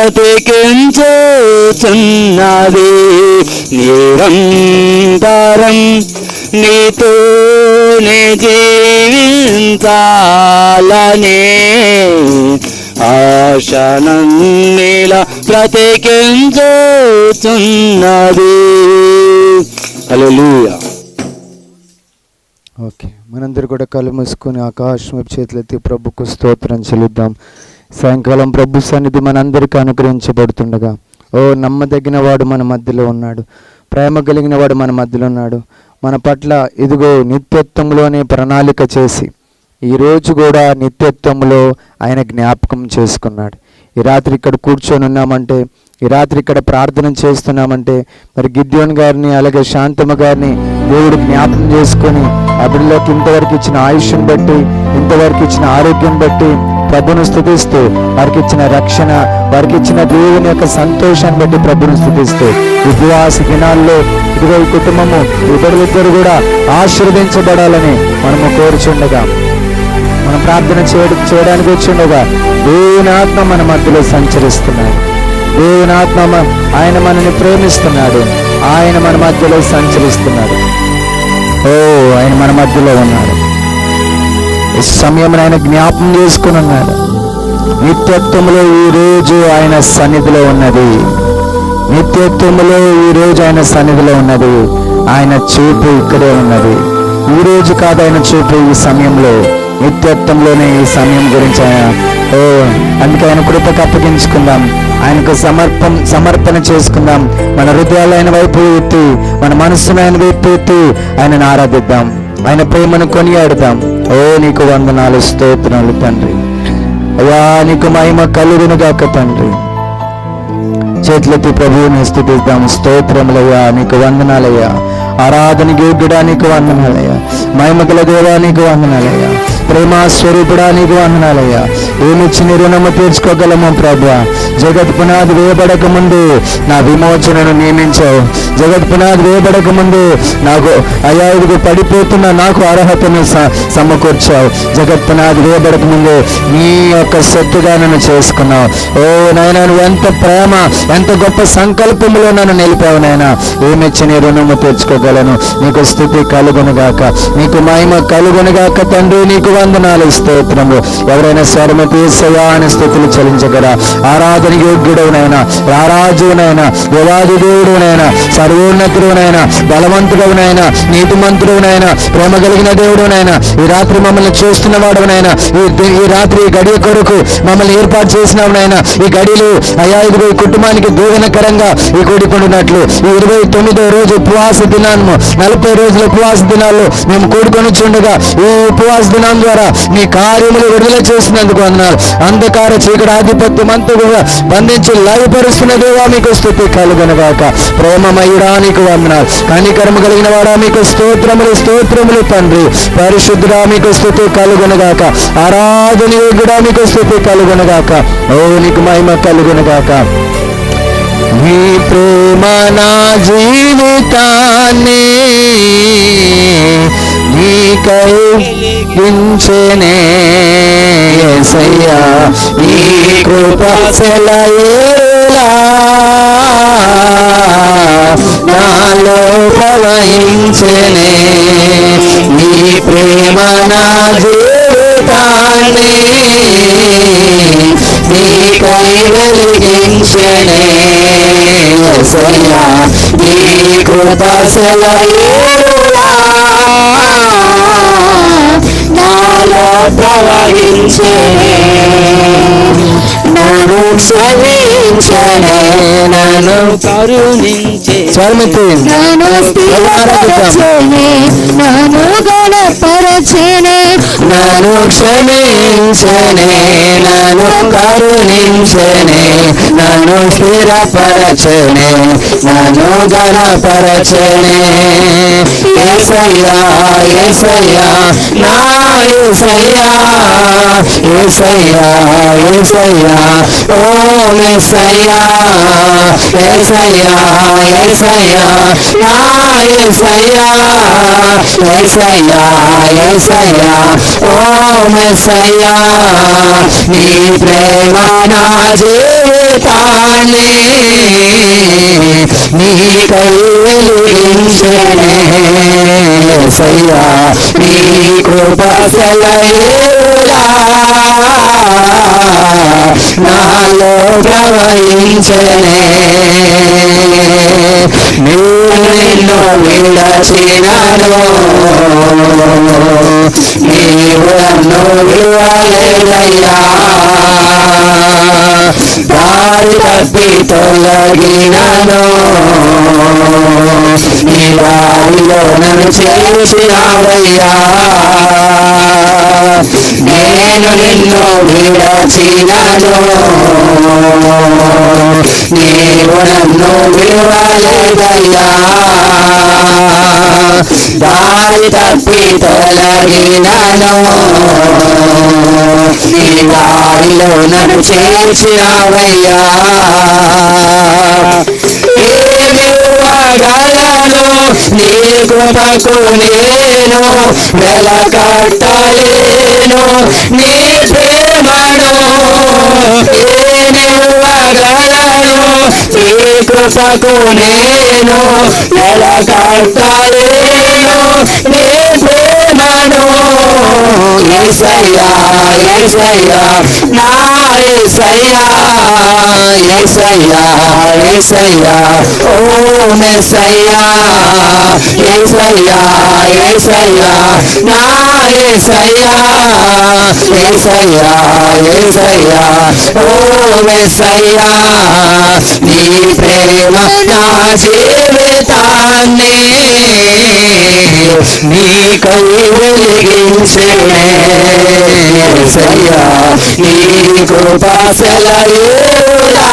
బ్రతికించుచున్నది. నిరంతరం నీతోనే జీవించాలనే ఆశ నన్నిలా బ్రతికించుచున్నది. హల్లెలూయా. ఓకే, మనందరూ కూడా కళ్ళు మూసుకొని ఆకాశం వైపు చేతులెత్తి ప్రభుకు స్తోత్రం చెల్లిద్దాం. సాయంకాలం ప్రభు సన్నిధి మనందరికీ అనుగ్రహించబడుతుండగా, ఓ నమ్మదగిన వాడు మన మధ్యలో ఉన్నాడు, ప్రేమ కలిగిన వాడు మన మధ్యలో ఉన్నాడు. మన పట్ల ఇదిగో నిత్యత్వంలోనే ప్రణాళిక చేసి ఈరోజు కూడా నిత్యత్వంలో ఆయన జ్ఞాపకం చేసుకున్నాడు. ఈ రాత్రి ఇక్కడ కూర్చొని ఉన్నామంటే, ఈ రాత్రి ఇక్కడ ప్రార్థన చేస్తున్నామంటే, మరి గిద్యోన్ గారిని అలాగే శాంతమ్మ గారిని దేవుడు జ్ఞాపకం చేసుకొని ఆ బిడ్డలోకి ఇంతవరకు ఇచ్చిన ఆయుష్ని బట్టి, ఇంతవరకు ఇచ్చిన ఆరోగ్యం బట్టి ప్రభును స్తుతిస్తూ, వారికి ఇచ్చిన రక్షణ, వారికి ఇచ్చిన దేవుని యొక్క సంతోషాన్ని బట్టి ప్రభును స్తుతిస్తూ ఉపవాస దినాల్లో ఇదిగో ఈ కుటుంబము ఇద్దరిద్దరు కూడా ఆశీర్వదించబడాలని మనము కోరుచుండగా, మనం ప్రార్థన చేయడానికి వచ్చిండగా దేవుని ఆత్మ మన మధ్యలో సంచరిస్తున్నాడు. దేవుని ఆత్మ ఆయన మనల్ని ప్రేమిస్తున్నాడు. ఆయన మన మధ్యలో సంచరిస్తున్నాడు. ఓ ఆయన మన మధ్యలో ఉన్నాడు. ఈ సమయం ఆయన జ్ఞాపకం చేసుకుని ఉన్నాడు. నిత్యత్వంలో ఈ రోజు ఆయన సన్నిధిలో ఉన్నది. నిత్యత్వంలో ఈ రోజు ఆయన సన్నిధిలో ఉన్నది. ఆయన చూపు ఇక్కడే ఉన్నది. ఈ రోజు కాదు ఆయన చూపు, ఈ సమయంలో నిత్యత్వంలోనే ఈ సమయం గురించి ఆయన అందుకే ఆయన కృపకు అప్పగించుకుందాం. ఆయనకు సమర్పణ చేసుకుందాం. మన హృదయాలు ఆయన వైపు ఎత్తి, మన మనస్సును ఆయన వైపు ఎత్తి ఆయనను ఆరాధిద్దాం. ఆయన ప్రేమను కొనియాడుదాం. ఓ నీకు వందనాలు, స్తోత్రాలు తండ్రి. అయ్యా నీకు మహిమ కలుగునుగాక తండ్రి. చేతులెత్తి ప్రభువుని స్తుతిద్దాం. స్తోత్రములయ్యా, నీకు వందనాలయ్యా. ఆరాధన యోగ్యుడా నీకు వందనాలయ్యా. మహిమగల దేవా నీకు వందనాలయ్యా. ప్రేమ స్వరూపుడా నీకు వందనాలయ్యా. ఏమిచ్చి నీ రుణము తీర్చుకోగలము ప్రభువా. జగత్ పునాది వేయబడక ముందు నా విమోచనను నియమించావు. జగత్ పునాది వేయబడక ముందు నాకు అయ్యా ఇదిగో పడిపోతున్న నాకు అర్హతను సమకూర్చావు. జగత్ పునాది వేయబడక ముందు నీ యొక్క సొత్తుగా నన్ను చేసుకున్నావు. ఓ నాయనా, నువ్వు ఎంత ప్రేమ, ఎంత గొప్ప సంకల్పంలో నన్ను నిలిపావు నాయనా. ఏమిచ్చి నీ రుణము తీర్చుకోగలను. నీకు స్తుతి కలుగునుగాక, నీకు మహిమ కలుగునుగాక తండ్రి. నీకు వందనాలు, స్తోత్రము. ఎవరైనా స్వరమతి యేసయ్యా అని స్తుతులు చెల్లించగలరా? ఆరాధన యోగ్యుడవునైనా, రారాజునైనా, దేవాది దేవుడునైనా, సర్వోన్నతుడునైనా, బలవంతుడవునైనా, నీతిమంతుడునైనా, ప్రేమ కలిగిన దేవుడునైనా, ఈ రాత్రి మమ్మల్ని చూస్తున్న వాడునైనా, ఈ రాత్రి ఈ గడియ కొరకు మమ్మల్ని ఏర్పాటు చేసినవునైనా, ఈ గడియలు అయ్యా ఇదిగో ఈ కుటుంబానికి దీవెనకరంగా ఈ కూడుకున్నట్లు ఈ 29వ రోజు ఉపవాస దినాన్ని 40 రోజుల ఉపవాస దినాల్లో మేము కూడుకొని చూడగా ఈ ఉపవాస దినం ద్వారా మీ కార్యములు విడుదల చేసినందుకు వందనాలు. అంధకార చీకటి ఆధిపత్యం అంతా కూడా బంధించి లయపరుస్తున్న దేవా మీకు స్తుతి కలుగునుగాక. ప్రేమమయుడా నీకు వందనాలు. కనికరము కలిగిన వాడా మీకు స్తోత్రములు, స్తోత్రములు తండ్రి. పరిశుద్ధుడా మీకు స్తుతి కలుగునుగాక. ఆరాధన యోగ్యుడా మీకు స్తుతి కలుగునుగాక. ఓ నీకు మహిమ కలుగునుగాక. నీ ప్రేమ నా జీవితాన్ని నీకై దించెనే యేసయ్యా. నీ కృప సెలయేలా నాలో ప్రవహించెనే. నీ ప్రేమ నా జీవితాన్ని నీకై వెలిగించెనే యేసయ్యా. నీ కృప సెలయేలా నాలో ప్రవహించెనే. నన్ను క్షమించెనే, నన్ను కరుణించే, నన్ను స్థిరపరచెనే, నన్ను గణపరచెనే. నన్ను క్షమించెనే, నన్ను కరుణించెనే, నన్ను స్థిరపరచెనే, నన్ను గణపరచెనే. యేసయ్యా యేసయ్యా నా యేసయ్యా, యేసయ్యా యేసయ్యా ఓ యేసయ్యా, యేసయ్యా యేసయ్యా నా యేసయ్యా, యేసయ్యా యేసయ్యా ఓ యేసయ్యా. నీ ప్రేమ నా జీవితాన్ని ప్రవహించనే యేసయ్యా నీ కృప సెలయేలా నాలో ప్రవహించనే నిన్ను విడచినను నీవు నన్ను విడువలేదయ్యా దారి తప్పి తొలగినను నీ దారిలో నన్ను చేసినావయ్యా నేను నిన్ను విడచినను నీవు నన్ను విడువలేదయ్యా దారి తప్పి తొలగినను నీ దారిలో నన్ను చేర్చినావయ్యా ఏమివ్వగలను నీ కృపకు నేను వెలకట్టలేను నీ ప్రేమను ఏమివ్వగలను నీ కృపకు నేను వెలకట్టలేను నీ ప్రేమను యేసయ్యా యేసయ్యా నా యేసయ్యా యేసయ్యా యేసయ్యా ఓ మెస్సయ్యా యేసయ్యా యేసయ్యా నా యేసయ్యా యేసయ్యా యేసయ్యా ఓ మెస్సయ్యా నీ ప్రేమ నా జీవితాన్ని నీకై వెలిగించెనే యేసయ్యా నీ కృప సెలయేలా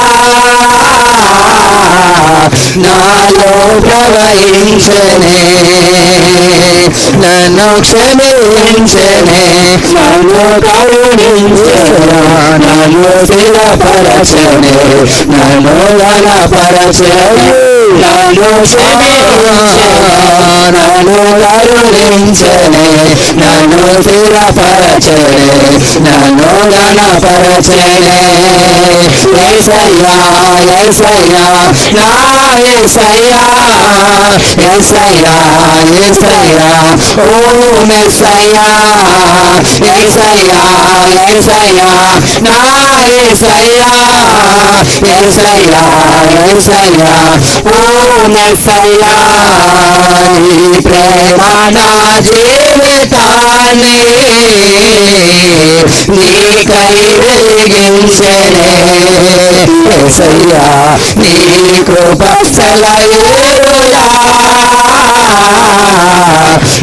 నాలో ప్రవహించనే నన్ను క్షమించనే నన్ను కరుణించనా నన్ను స్థిరపరచనే నన్ను గణపరచనే నన్ను క్షమించనా నన్ను కరుణించనే నన్ను స్థిరపరచనే నన్ను గణపరచనే యేసయ్యా యేసయ్యా నా యేసయ్యా యేసయ్యా యేసయ్యా ఓ మెస్సయ్యా యేసయ్యా యేసయ్యా నా యేసయ్యా యేసయ్యా యేసయ్యా ఓ మెస్సయ్యా నీ ప్రేమ నా జీవితాన్ని నీకై వెలిగించెనే యేసయ్యా నీ కృప సెలయేలా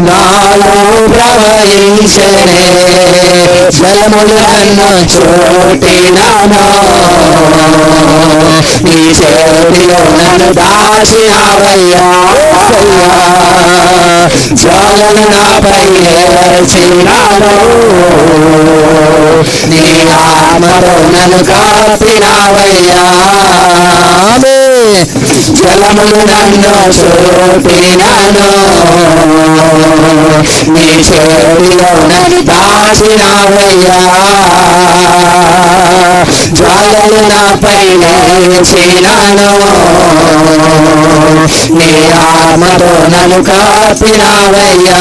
నాలో ప్రవహించెనే జలములు నన్ను చోటినాను నీ చేతిలో నన్ను దాచినావయ్యా జ్వాలలు నాపై ఏర్చినాను నీ ఆత్మలో నన్ను కాపినావయ్యా జలములు నన్ను చూపినాను నీ చేతిలో నన్ను దాచినావయ్యా జ్వాలలు నాపై లేచినాను నీ ఆత్మతో నన్ను కాపినావయ్యా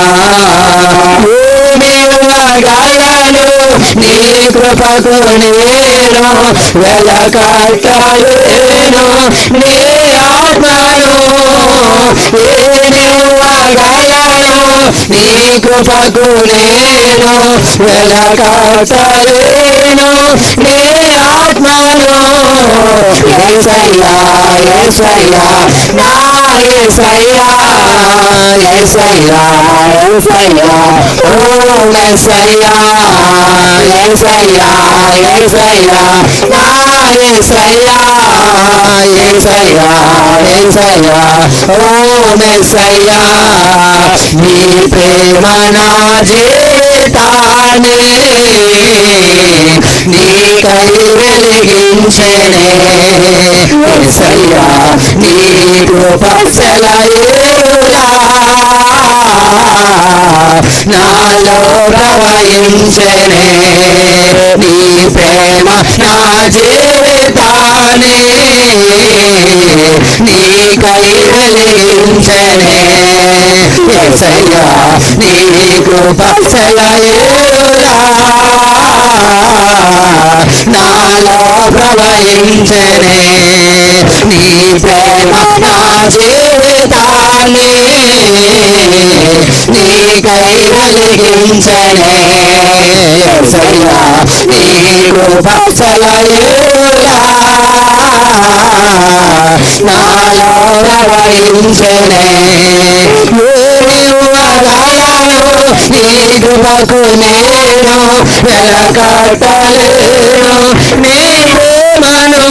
గలను నీ కృపకు నేను వెలకట్టలేను నీ ఆత్మను గలను నీ కృపకు నేను వెలకట్టలేను నీ ఆత్మను యేసయ్యా యేసయ్యా నా యేసయ్యా యేసయ్యా యేసయ్యా ఓ మెస్సయ్యా యేసయ్యా యేసయ్యా నా యేసయ్యా యేసయ్యా యేసయ్యా ఓ మెస్సయ్యా నీ ప్రేమ నా జీవితాన్ని నీకై వెలిగించెనే యేసయ్యా నీ కృప సెలయేలా నాలో ప్రవహించెనే నీ ప్రేమ నా జీవితాన్ని నీకై వెలిగించెనే యేసయ్యా నీ కృప సెలయేరులా నాలో ప్రవహించెనే నీ ప్రేమ నా జీవితాన్ని నీకై వెలిగించెనే యేసయ్యా నీ కృప సెలయేరులా నాలో ప్రవహించెనే నీ కృపకు నేను వెలకట్టలేను నీ ప్రేమను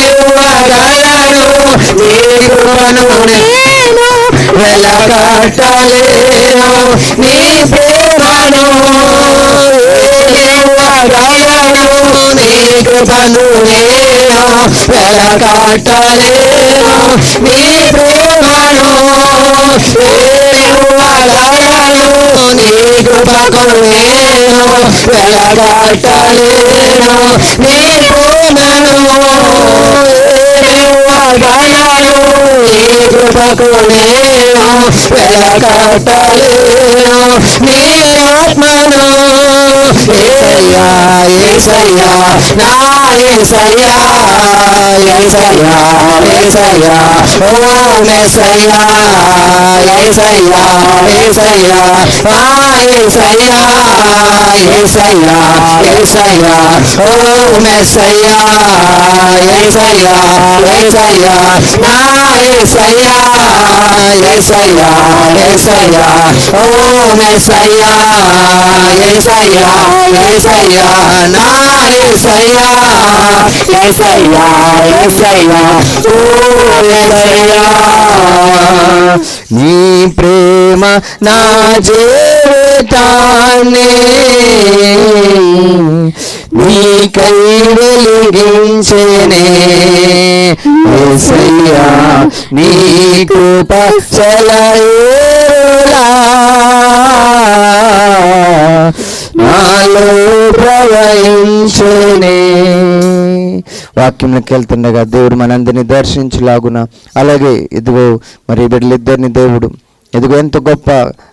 ఇవ్వగలను నీ కృపను నేను వెలకట్టలేను నీ ప్రేమను ఇవ్వగలను నీ కృపను నేను వెలకట్టలేను నీ ప్రేమను నీ కృపకు నేను వెలగట్టలేను నీ ప్రేమను ఇవ్వగలను నీ కృపకు నేను వెలగట్టలేను నీ ఆత్మను యేసయ్యా యేసయ్యా నా యేసయ్యా యేసయ్యా యేసయ్యా ఓ మెస్సయ్యా యేసయ్యా యేసయ్యా ఆ యేసయ్యా యేసయ్యా యేసయ్యా ఓ మెస్సయ్యా యేసయ్యా యేసయ్యా నా యేసయ్యా యేసయ్యా యేసయ్యా ఓ మెస్సయ్యా యేసయ్యా యేసయ్యా నా యేసయ్యా యేసయ్యా యేసయ్యా ఓ యేసయ్యా నీ ప్రేమ నా జీవితాన్ని నీకై వెలిగించెనే యేసయ్యా నీ కృప సెలయేరులా నాలో ప్రవహించెనే. వాక్యంలోకి వెళ్తుండగా దేవుడు మనందరినీ దర్శించులాగున అలాగే ఇదిగో మరి బిడ్డలిద్దరిని దేవుడు ఇదిగో ఎంత గొప్ప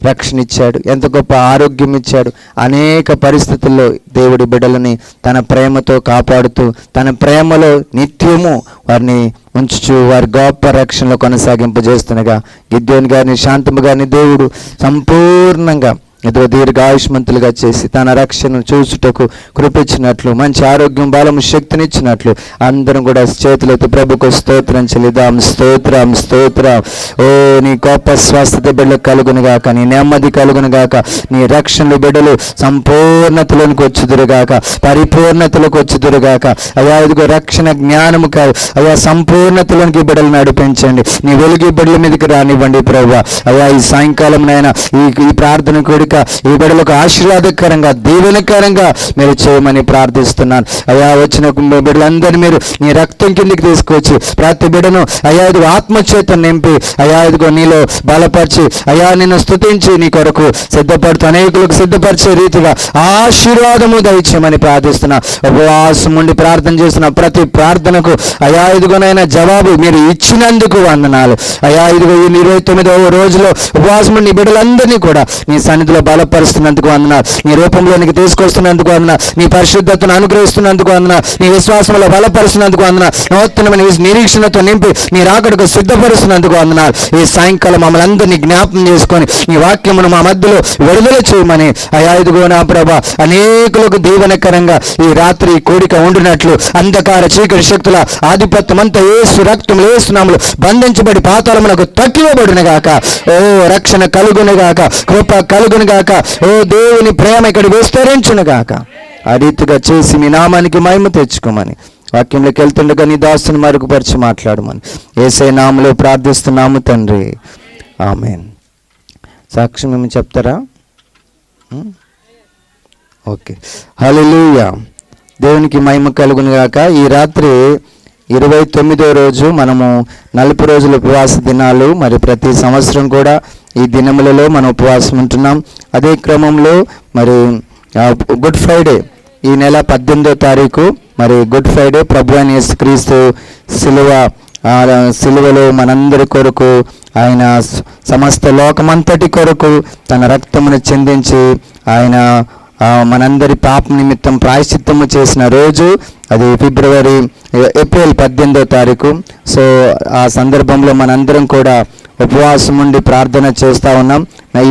రక్షణ ఇచ్చాడు, ఎంత గొప్ప ఆరోగ్యం ఇచ్చాడు. అనేక పరిస్థితుల్లో దేవుడి బిడ్డలని తన ప్రేమతో కాపాడుతూ తన ప్రేమలో నిత్యము వారిని ఉంచుచు వారి గొప్ప రక్షణలో కొనసాగింపజేస్తుండగా గిద్యోని గారిని శాంతము గారిని దేవుడు సంపూర్ణంగా ఏదో దీర్ఘాయుష్మంతులుగా చేసి తన రక్షణను చూసుటకు కృపించినట్లు మంచి ఆరోగ్యం బలము శక్తినిచ్చినట్లు అందరం కూడా చేతులతో ప్రభుకు స్తోత్రం చెల్లిదాం. స్తోత్రం స్తోత్రం. ఓ నీ గొప్ప స్వస్థత బిడ్డలకు కలుగునుగాక, నీ నెమ్మది కలుగునుగాక, నీ రక్షణలు బిడ్డలు సంపూర్ణతలోనికి వచ్చుదురుగాక, పరిపూర్ణతలోకి వచ్చుదురుగాక. అయ్యా ఇదిగో రక్షణ జ్ఞానము కాదు అయ్యా సంపూర్ణతలోనికి బిడ్డలు నడిపించండి. నీ వెలుగు బిడ్డల మీదకి రానివ్వండి ప్రభువా. అయ్యా ఈ సాయంకాలం నైనా ఈ ప్రార్థన కోరిక ఈ బిడ్డలకు ఆశీర్వాదకరంగా దీవెనకరంగా మీరు చేయమని ప్రార్థిస్తున్నాను. అయ్యా వచ్చిన బిడ్డలందరినీ మీరు నీ రక్తం కిందికి తీసుకొచ్చి ప్రతి బిడ్డను అయ్యా ఇదిగో ఆత్మచేత నింపి అయ్యా ఇదిగో నీలో బలపరిచి అయ్యా నిన్ను స్తుతించి నీ కొరకు సిద్ధపడుతూ అనేకులకు సిద్ధపరిచే రీతిగా ఆశీర్వాదము దయచేయమని ప్రార్థిస్తున్నా. ఉపవాసం ఉండి ప్రార్థన చేస్తున్న ప్రతి ప్రార్థనకు అయ్యా ఇదిగోనైనా జవాబు మీరు ఇచ్చినందుకు వందనాలు. అయ్యా ఇదిగో ఈ 29వ రోజులో ఉపవాసం నీ బిడ్డలందరినీ కూడా నీ సన్నిధిలో బలపరుస్తున్నందుకు వందనాలు. నీ రూపంలోనికి తీసుకొస్తున్నందుకు వందనాలు. నీ పరిశుద్ధతను అనుగ్రహిస్తున్నందుకు వందనాలు. నీ విశ్వాసంలో బలపరుస్తున్నందుకు వందనాలు. నూతనమైన నిరీక్షణతో నింపి నీ రాకడకు సిద్ధపరుస్తున్నందుకు వందనాలు. ఈ సాయంకాలం మమ్మల్ని అందరినీ జ్ఞాపకం చేసుకొని నీ వాక్యమును మా మధ్యలో విడుదల చేయమని అయ్యా ఇదిగో నా ప్రభా అనేకులకు దీవెనకరంగా ఈ రాత్రి కోడిక ఉండినట్లు అంధకార చీకటి శక్తుల ఆధిపత్యం అంతా యేసు రక్తంలో యేసు నామములో బంధించబడి పాతాళమునకు తక్కివబడునుగాక. ఓ రక్షణ కలుగునుగాక, కృప కలుగునుగాక. ఓ దేవుని ప్రేమ ఇక్కడ విస్తరించునుగాక. ఆ రీతిగా చేసి మీ నామానికి మహిమ తెచ్చుకోమని వాక్యంలోకి వెళ్తుండగా నీ దాసుని మరుగుపరిచి మాట్లాడమని యేసయ్య నామములో ప్రార్థిస్తున్నాము తండ్రి, ఆమేన్. సాక్ష్యం ఏమి చెప్తారా? ఓకే, హల్లెలూయా. దేవునికి మహిమ కలుగునుగాక. ఈ రాత్రి 29వ రోజు మనము 40 రోజుల ఉపవాస దినాలు. మరి ప్రతి సంవత్సరం కూడా ఈ దినములలో మనం ఉపవాసం ఉంటున్నాం. అదే క్రమంలో మరి గుడ్ ఫ్రైడే ఈ నెల 18వ తారీఖు మరి గుడ్ ఫ్రైడే ప్రభు అయిన యేసుక్రీస్తు సిలువలో మనందరి కొరకు ఆయన సమస్త లోకమంతటి కొరకు తన రక్తమును చెందించి ఆయన మనందరి పాప నిమిత్తం ప్రాయశ్చిత్తము చేసిన రోజు అది ఏప్రిల్ 18వ తారీఖు. సో ఆ సందర్భంలో మనందరం కూడా ఉపవాసం ఉండి ప్రార్థన చేస్తూ ఉన్నాం.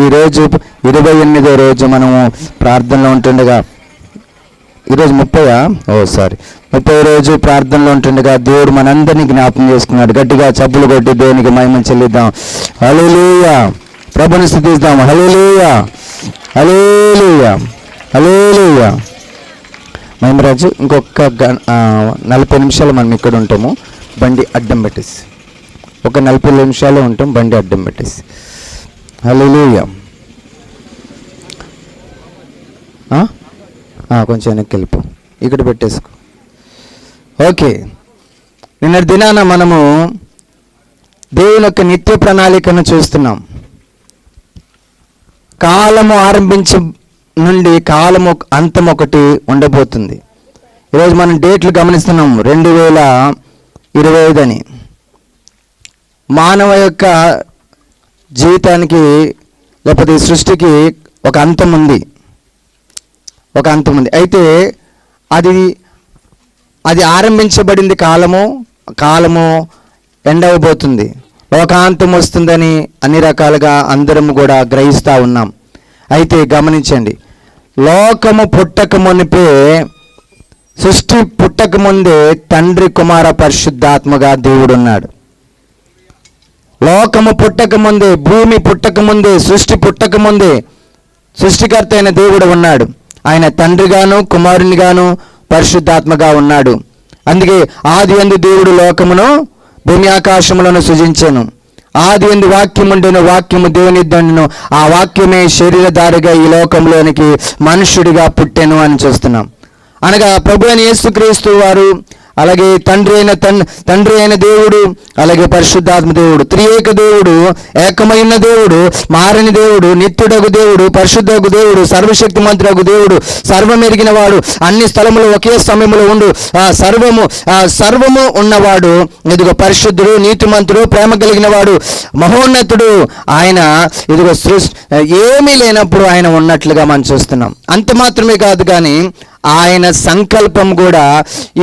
ఈరోజు 28వ రోజు మనము ప్రార్థనలో ఉంటుండగా, ఈరోజు 30వ రోజు ప్రార్థనలో ఉంటుండగా దేవుడు మనందరినీ జ్ఞాపకం చేసుకున్నాడు. గట్టిగా చప్పులు కొట్టి దేవునికి మహిమ చెల్లిద్దాం. హల్లెలూయా. ప్రభుని స్తుతిద్దాం. హల్లెలూయా, హల్లెలూయా, హల్లెలూయా. మహిమరాజు, ఇంకొక 40 నిమిషాలు మనం ఇక్కడ ఉంటాము. బండి అడ్డం పెట్టేసి ఒక 40 నిమిషాలు ఉంటాం. బండి అడ్డం పెట్టేసి. హల్లెలూయా. కొంచెం వెనక్కి వెళ్ళిపో, ఇక్కడ పెట్టేసుకో. ఓకే, నిన్నటి దినాన మనము దేవుని యొక్క నిత్య ప్రణాళికను చూస్తున్నాం. కాలము ఆరంభించ నుండి కాలము అంతం ఒకటి ఉండబోతుంది. ఈరోజు మనం డేట్లు గమనిస్తున్నాం, 2025 అని. మానవ యొక్క జీవితానికి లేకపోతే సృష్టికి ఒక అంతం ఉంది. అయితే అది ఆరంభించబడింది. కాలము ఎండవబోతుంది, లోకాంతం వస్తుందని అన్ని రకాలుగా అందరం కూడా గ్రహిస్తూ ఉన్నాం. అయితే గమనించండి, లోకము పుట్టక మునిపే, సృష్టి పుట్టక ముందే తండ్రి, కుమార, పరిశుద్ధాత్మగా దేవుడు ఉన్నాడు. లోకము పుట్టక ముందే, భూమి పుట్టక ముందే, సృష్టి పుట్టక ముందే సృష్టికర్త అయిన దేవుడు ఉన్నాడు. ఆయన తండ్రిగాను, కుమారునిగాను, పరిశుద్ధాత్మగా ఉన్నాడు. అందుకే ఆది యందు దేవుడు లోకమును భూమి ఆకాశములను సృజించెను. ఆది యందు వాక్యముండెను, వాక్యము దేవుని దండును, ఆ వాక్యమే శరీరధారిగా ఈ లోకంలోనికి మనుష్యుడిగా పుట్టెను అని చూస్తున్నాం. అనగా ప్రభు అయిన యేసుక్రీస్తు వారు, అలాగే తండ్రి అయిన దేవుడు, అలాగే పరిశుద్ధాత్మ దేవుడు, త్రియేక దేవుడు, ఏకమైన దేవుడు, మారని దేవుడు, నిత్యుడగు దేవుడు, పరిశుద్ధగు దేవుడు, సర్వశక్తిమంతుడగు దేవుడు, సర్వమెరిగిన వాడు, అన్ని స్థలములు ఒకే సమయంలో ఉండు సర్వము ఉన్నవాడు, ఇదిగో పరిశుద్ధుడు, నీతిమంతుడు, ప్రేమ కలిగిన వాడు, మహోన్నతుడు. ఆయన ఇదిగో ఏమీ లేనప్పుడు ఆయన ఉన్నట్లుగా మనం చూస్తున్నాం. అంత మాత్రమే కాదు, కానీ ఆయన సంకల్పం కూడా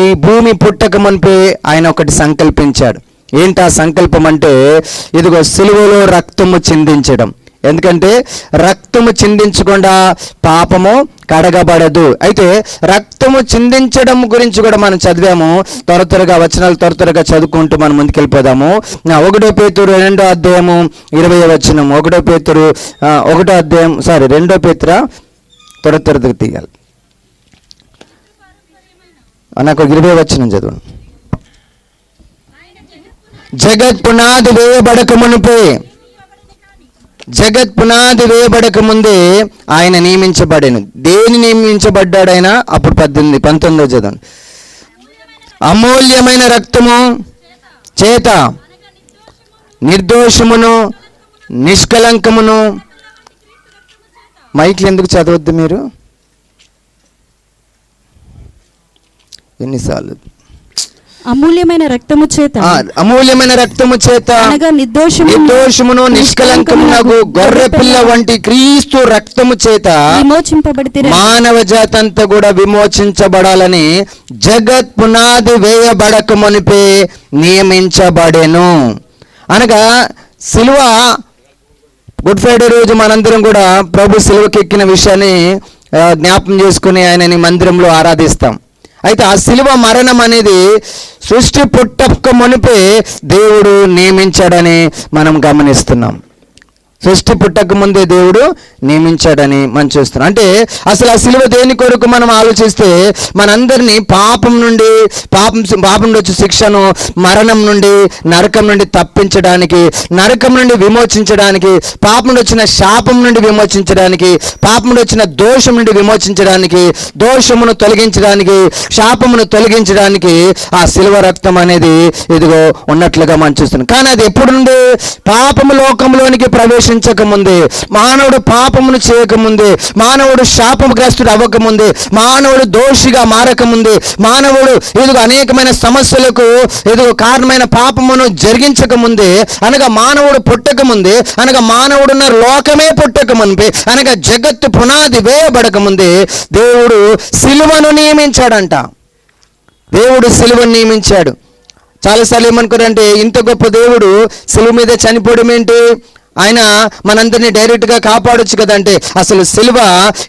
ఈ భూమి పుట్టక మునిపే ఆయన ఒకటి సంకల్పించాడు. ఏంటి ఆ సంకల్పం అంటే, ఇదిగో సిలువలో రక్తము చిందించడం. ఎందుకంటే రక్తము చిందించకుండా పాపము కడగబడదు. అయితే రక్తము చిందించడం గురించి కూడా మనం చదివాము. త్వరగా వచనాలు త్వరగా చదువుకుంటూ మనం ముందుకెళ్ళిపోదాము. 1 పేతురు 2వ అధ్యాయము 20వ వచనం. 1 పేతురు 1వ అధ్యాయం 2 పేతురు త్వరగా తీయాలి. నాకు 20వ వచనం చదవండి. జగత్ పునాది వేయబడక ముందే ఆయన నియమించబడెను. దేని నియమించబడ్డాడు ఆయన? అప్పుడు 19వ చదవండి. అమూల్యమైన రక్తము చేత నిర్దోషమును నిష్కలంకమును. మైక్లు ఎందుకు చదవద్దు మీరు? ఎన్నిసార్లు? అమూల్యమైన రక్తము చేత అనగా నిర్దోషమును నిష్కలంకమునగు గొర్రె పిల్ల వంటి క్రీస్తు రక్తము చేత విమోచింపబడితే మానవ జాతంతా కూడా విమోచించబడాలని జగత్ పునాది వేయబడక మునిపే నియమించబడెను. అనగా సిలువ, గుడ్ ఫ్రైడే రోజు మనందరం కూడా ప్రభు సిలువకెక్కిన విషయాన్ని జ్ఞాపకం చేసుకుని ఆయనని మందిరంలో ఆరాధిస్తాం. అయితే ఆ శిలువ మరణం అనేది సృష్టి పుట్టక మునిపే దేవుడు నియమించాడని మనం గమనిస్తున్నాం. సృష్టి పుట్టక ముందే దేవుడు నియమించాడని మనం చూస్తున్నాం. అంటే అసలు ఆ శిలువ దేని కొరకు మనం ఆలోచిస్తే, మనందరినీ పాపం నుండి వచ్చే శిక్షను, మరణం నుండి, నరకం నుండి తప్పించడానికి, నరకం నుండి విమోచించడానికి, పాపం నుండి వచ్చిన శాపం నుండి విమోచించడానికి, పాపం నుండి వచ్చిన దోషం నుండి విమోచించడానికి, దోషమును తొలగించడానికి, శాపమును తొలగించడానికి ఆ శిలువ రక్తం అనేది ఇదిగో ఉన్నట్లుగా మనం చూస్తున్నాం. కానీ అది ఎప్పుడు నుండి పాపము లోకంలోనికి ప్రవేశించింది ప్రవేశించక ముందే, మానవుడు పాపమును చేయకముందే, మానవుడు శాపగ్రస్తుడు అవ్వకముందే, మానవుడు దోషిగా మారకముందే, మానవుడు ఇదిగో అనేకమైన సమస్యలకు ఇదిగో కారణమైన పాపమును జరిగించక ముందే, అనగా మానవుడు పుట్టక ముందే, అనగా మానవుడున్న లోకమే పుట్టక ముందే, అనగా జగత్తు పునాది వేయబడక ముందే దేవుడు సిలువను నియమించాడంట. దేవుడు సిలువను నియమించాడు. చాలాసార్లు ఏమనుకోరంటే, ఇంత గొప్ప దేవుడు సిలువ మీద చనిపోవడం ఏంటి, ఆయన మనందరినీ డైరెక్ట్గా కాపాడొచ్చు కదంటే, అసలు సిలువ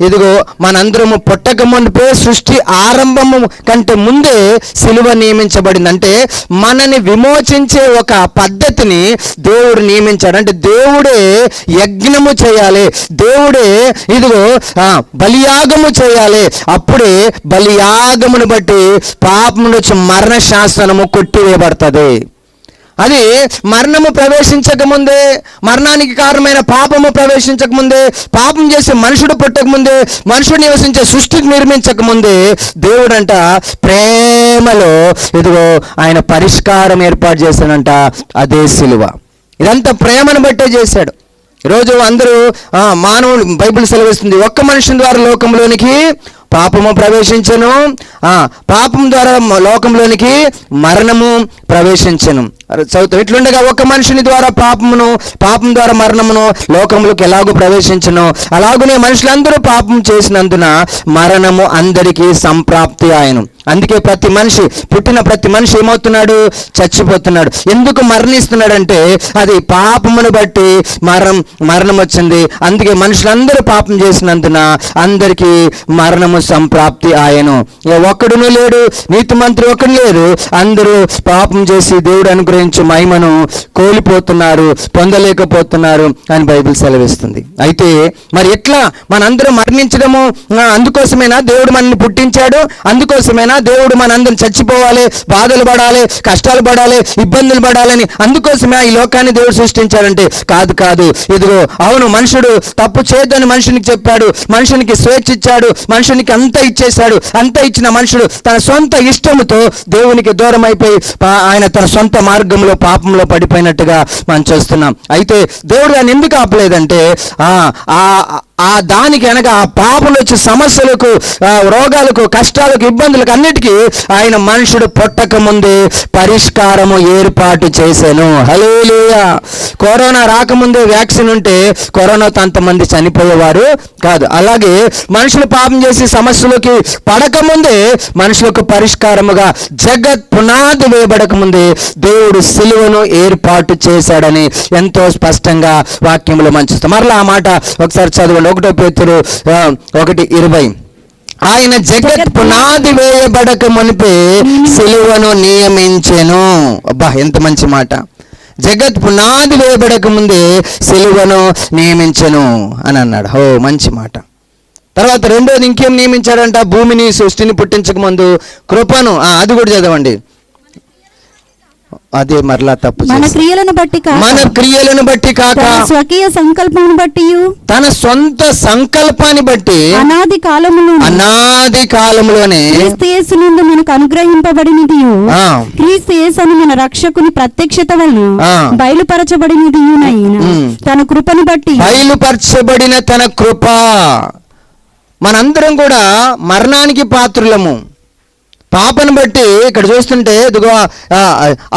ఇదిగో మనందరము పుట్టక మునిపే, సృష్టి ఆరంభము కంటే ముందే సిలువ నియమించబడింది. అంటే మనని విమోచించే ఒక పద్ధతిని దేవుడు నియమించాడు. అంటే దేవుడే యజ్ఞము చేయాలి, దేవుడే ఇదిగో బలియాగము చేయాలి. అప్పుడే బలియాగమును బట్టి పాపము నుంచి మరణ శాసనము కొట్టివేయబడుతుంది. అది మరణము ప్రవేశించక ముందే, మరణానికి కారణమైన పాపము ప్రవేశించక ముందే, పాపం చేసే మనుషుడు పుట్టక ముందే, మనుషుడు నివసించే సృష్టికి నిర్మించక ముందే దేవుడంట ప్రేమలో ఇదిగో ఆయన పరిష్కారం ఏర్పాటు చేశాడంట, అదే సిలువ. ఇదంతా ప్రేమను బట్టే చేశాడు. ఈరోజు అందరూ మానవుడు, బైబిల్ సెలవిస్తుంది, ఒక్క మనుషుని ద్వారా లోకంలోనికి పాపము ప్రవేశించను, పాపం ద్వారా లోకంలోనికి మరణము ప్రవేశించను. చదువుతాం, ఇట్లుండగా ఒక మనుషుని ద్వారా పాపం ద్వారా మరణమును లోకములకు ఎలాగూ ప్రవేశించను, అలాగునే మనుషులందరూ పాపం చేసినందున మరణము అందరికీ సంప్రాప్తి ఆయను. అందుకే పుట్టిన ప్రతి మనిషి ఏమవుతున్నాడు, చచ్చిపోతున్నాడు. ఎందుకు మరణిస్తున్నాడంటే అది పాపమును బట్టి మరణం వచ్చింది. అందుకే మనుషులందరూ పాపం చేసినందున అందరికీ మరణము సంప్రాప్తి ఆయను. ఒక్కడును లేడు, నీతిమంతుడు ఒక్కడు లేరు, అందరూ పాపం చేసి దేవుడు అనుగ్రహించే మహిమను కోల్పోతున్నారు, పొందలేకపోతున్నారు అని బైబిల్ సెలవిస్తుంది. అయితే మరి ఎట్లా మనందరం మరణించడము, అందుకోసమేనా దేవుడు మనల్ని పుట్టించాడు? అందుకోసమేనా దేవుడు మనందరం చచ్చిపోవాలి, బాధలు పడాలి, కష్టాలు పడాలి, ఇబ్బందులు పడాలని అందుకోసమే ఈ లోకాన్ని దేవుడు సృష్టించాడంటే కాదు. ఇదిగో అవును, మనుషుడు తప్పు చేయొద్దని మనుషునికి చెప్పాడు, మనుషునికి స్వేచ్ఛ ఇచ్చాడు, మనుషునికి అంతా ఇచ్చేశాడు. అంతా ఇచ్చిన మనుషుడు తన సొంత ఇష్టముతో దేవునికి దూరం అయిపోయి ఆయన తన సొంత మార్గంలో పాపంలో పడిపోయినట్టుగా మనం చూస్తున్నాం. అయితే దేవుడు దాన్ని ఎందుకు ఆపలేదంటే దానికి అనగా ఆ పాపంలో వచ్చే సమస్యలకు, రోగాలకు, కష్టాలకు, ఇబ్బందులకు అన్నిటికీ ఆయన మనుషుడు పుట్టక ముందే పరిష్కారము ఏర్పాటు చేశాను. హల్లెలూయా. కరోనా రాకముందే వ్యాక్సిన్ ఉంటే కరోనాతో అంతమంది చనిపోయేవారు కాదు. అలాగే మనుషులు పాపం చేసి సమస్యలకి పడకముందే మనుషులకు పరిష్కారముగా జగత్ పునాది వేయబడక ముందే దేవుడు సిలువను ఏర్పాటు చేశాడని ఎంతో స్పష్టంగా వాక్యంలో మనం చూస్తాం. మరలా ఆ మాట ఒకసారి చదవండి. 1 పేతురు 1:20. ఆయన జగత్ పునాది వేయబడక మునిపే సిలువను నియమించెను. అబ్బా, ఎంత మంచి మాట. జగత్ పునాది వేయబడక ముందే సిలువను నియమించెను అని అన్నాడు. మంచి మాట. తర్వాత రెండోది ఇంకేం నియమించాడంట, భూమిని సృష్టిని పుట్టించక ముందు కృపను. అది కూడా చదవండి. అదే మరలా తప్పు, మన క్రియలను బట్టి కాక తన స్వకీయ సంకల్పమును బట్టి, తన సొంత సంకల్పాన్ని బట్టి అనాది కాలములోనే క్రీస్తు యేసునందు మనకు అనుగ్రహింపబడినది, క్రీస్తు యేసు అని మన రక్షకుని ప్రత్యక్షత వలన బయలుపరచబడినది, తన కృపను బట్టి బయలుపరచబడిన తన కృప. మనందరం కూడా మరణానికి పాత్రులము. పాపను బట్టి ఇక్కడ చూస్తుంటే ఇదిగో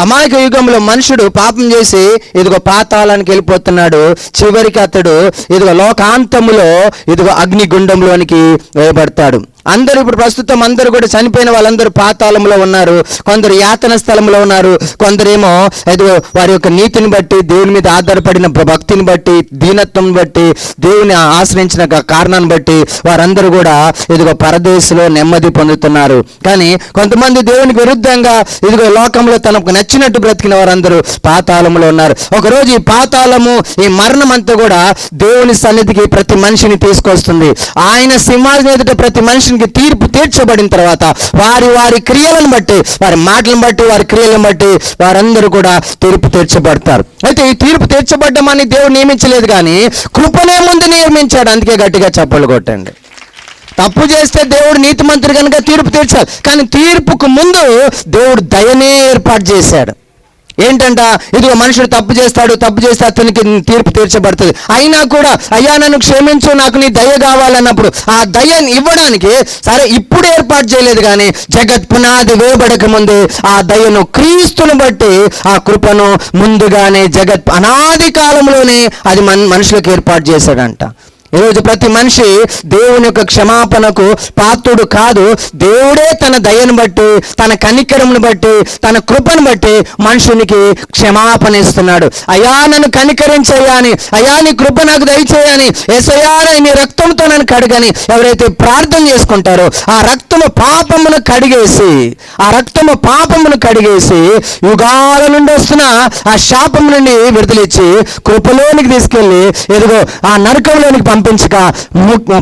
అమాయక యుగంలో మనుషుడు పాపం చేసి ఇదిగో పాతాళానికి వెళ్ళిపోతున్నాడు. చివరికి అతడు ఇదిగో లోకాంతములో ఇదిగో అగ్నిగుండంలోనికి వేయబడతాడు. అందరూ ఇప్పుడు ప్రస్తుతం అందరూ కూడా చనిపోయిన వాళ్ళందరూ పాతాళంలో ఉన్నారు, కొందరు యాతన స్థలంలో ఉన్నారు, కొందరేమో ఇదిగో వారి యొక్క నీతిని బట్టి, దేవుని మీద ఆధారపడిన భక్తిని బట్టి, దీనత్వం బట్టి, దేవుని ఆశ్రయించిన కారణాన్ని బట్టి వారందరూ కూడా ఇదిగో పరదేశంలో నెమ్మది పొందుతున్నారు. కానీ కొంతమంది దేవునికి విరుద్ధంగా ఇదిగో లోకంలో తనకు నచ్చినట్టు బ్రతికిన వారందరూ పాతాళంలో ఉన్నారు. ఒకరోజు ఈ పాతాళము, ఈ మరణం అంతా కూడా దేవుని సన్నిధికి ప్రతి మనిషిని తీసుకొస్తుంది. ఆయన సింహాసనం ఎదుట ప్రతి మనిషికి తీర్పు తీర్చబడిన తర్వాత వారి క్రియలను బట్టి, వారి మాటలను బట్టి, వారి క్రియలను బట్టి వారందరూ కూడా తీర్పు తీర్చబడతారు. అయితే ఈ తీర్పు తీర్చబడ్డమని దేవుడు నియమించలేదు, కానీ కృపనే ముందు నియమించాడు. అందుకే గట్టిగా చప్పలు కొట్టండి. తప్పు చేస్తే దేవుడు నీతిమంతుడు కనుక తీర్పు తీర్చాలి, కానీ తీర్పుకు ముందు దేవుడు దయనే ఏర్పాటు చేశాడు. ఏంటంట, ఇదిగో మనుషుడు తప్పు చేస్తాడు, తప్పు చేస్తే అతనికి తీర్పు తీర్చబడుతుంది. అయినా కూడా అయ్యా నన్ను క్షమించు, నాకు నీ దయ కావాలన్నప్పుడు ఆ దయని ఇవ్వడానికి సరే ఇప్పుడు ఏర్పాటు చేయలేదు, కానీ జగత్ పునాది వేయబడక ముందే ఆ దయను క్రీస్తును బట్టి ఆ కృపను ముందుగానే జగత్ అనాది కాలంలోనే అది మనుషులకు ఏర్పాటు చేశాడంట. ఈరోజు ప్రతి మనిషి దేవుని యొక్క క్షమాపణకు పాత్రుడు కాదు. దేవుడే తన దయను బట్టి, తన కనికరమును బట్టి, తన కృపను బట్టి మనుషునికి క్షమాపణ ఇస్తున్నాడు. అయ్యా నన్ను కనికరించయ్యా అని, అయ్యా నీ కృప నాకు దయచేయని, యేసయ్యా నీ రక్తంతో నన్ను కడగని ఎవరైతే ప్రార్థన చేసుకుంటారో ఆ రక్తము పాపమును కడిగేసి యుగాల నుండి వస్తున్న ఆ శాపం నుండి విడుదలిచ్చి కృపలోనికి తీసుకెళ్ళి ఎదుగో ఆ నరకంలోనికి పంపించక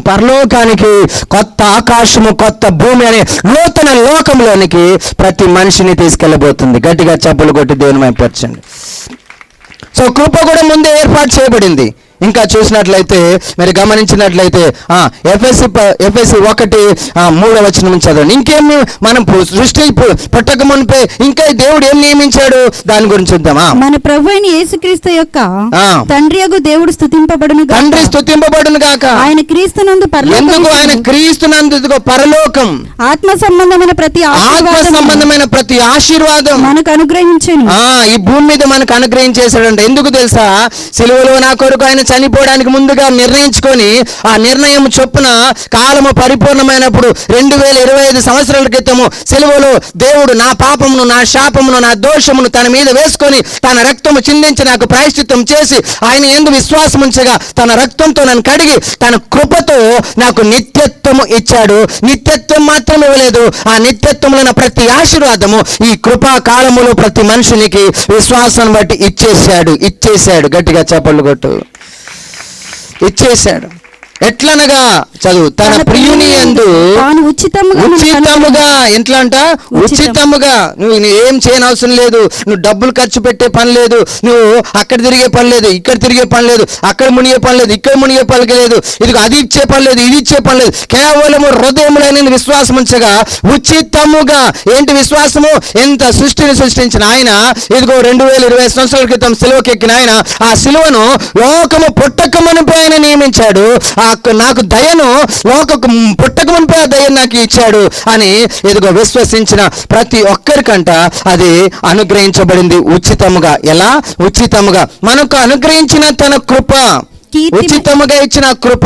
పరలోకానికి, కొత్త ఆకాశము కొత్త భూమి అనే నూతన లోకంలోనికి ప్రతి మనిషిని తీసుకెళ్ళబోతుంది. గట్టిగా చప్పులు కొట్టి దేవుని మైపరచండి. సో కృప కూడా ముందే ఏర్పాటు చేయబడింది. ఇంకా చూసినట్లయితే మరి గమనించినట్లయితే ఎఫెసీ 1:3 చదవండి. ఇంకేమి మనం సృష్టి పుట్టక మునిపే ఇంకా దేవుడు ఏం నియమించాడు దాని గురించి చూద్దామా. మన ప్రభువైన యేసుక్రీస్తు యొక్క తండ్రియగు దేవుడు స్తుతింపబడును గాక. తండ్రి స్తుతింపబడును గాక. ఆయన క్రీస్తునందు పరలోకం. ఎందుకు ఆయన క్రీస్తునందు ఇదిగో పరలోకం, ఆత్మ సంబంధమైన ప్రతి ఆశీర్వాదం మనకు అనుగ్రహించెను. ఈ భూమి మీద మనకు అనుగ్రహించేశాడంట. ఎందుకు తెలుసా? సిలువలో నా కొరకు ఆయన చనిపోవడానికి ముందుగా నిర్ణయించుకొని ఆ నిర్ణయం చొప్పున కాలము పరిపూర్ణమైనప్పుడు 2025 సంవత్సరాల క్రితము సిలువలో దేవుడు నా పాపమును, నా శాపమును, నా దోషమును తన మీద వేసుకొని తన రక్తము చిందించి నాకు ప్రాయశ్చిత్తం చేసి ఆయన యందు విశ్వాసం ఉంచగా తన రక్తంతో నన్ను కడిగి తన కృపతో నాకు నిత్యత్వము ఇచ్చాడు. నిత్యత్వం మాత్రం ఇవ్వలేదు, ఆ నిత్యత్వంలో ఉన్న ప్రతి ఆశీర్వాదము ఈ కృపా కాలములో ప్రతి మనుషునికి విశ్వాసం బట్టి ఇచ్చేశాడు. గట్టిగా చప్పట్లు కొట్టు. ఇచ్చేశాడు. ఎట్లనగా చదువు, తన ప్రియుని యందు ఉచితముగా. ఎట్లా అంట? ఉచితముగా. నువ్వు ఏం చేయనవసరం లేదు, నువ్వు డబ్బులు ఖర్చు పెట్టే పని లేదు, నువ్వు అక్కడ తిరిగే పని లేదు, ఇక్కడ తిరిగే పని లేదు, అక్కడ మునిగే పని లేదు, ఇక్కడ మునిగే పని లేదు, ఇది అది ఇచ్చే పని లేదు, ఇది ఇచ్చే పని లేదు. కేవలము హృదయములైన విశ్వాసం ఉంచగా ఉచితముగా. ఏంటి విశ్వాసము? ఎంత సృష్టిని సృష్టించిన ఆయన ఇదిగో 2020 సంవత్సరాల క్రితం సిలువకెక్కిన ఆయన ఆ సిలువను లోకము పుట్టక మునిపే ఆయన నియమించాడు. నాకు దయను లోకకు పుట్టక మునిపే ఆ దయను నాకు ఇచ్చాడు అని ఇదిగో విశ్వసించిన ప్రతి ఒక్కరికంట అది అనుగ్రహించబడింది ఉచితముగా. ఎలా? ఉచితముగా మనకు అనుగ్రహించిన తన కృప, ఉచితముగా ఇచ్చిన కృప.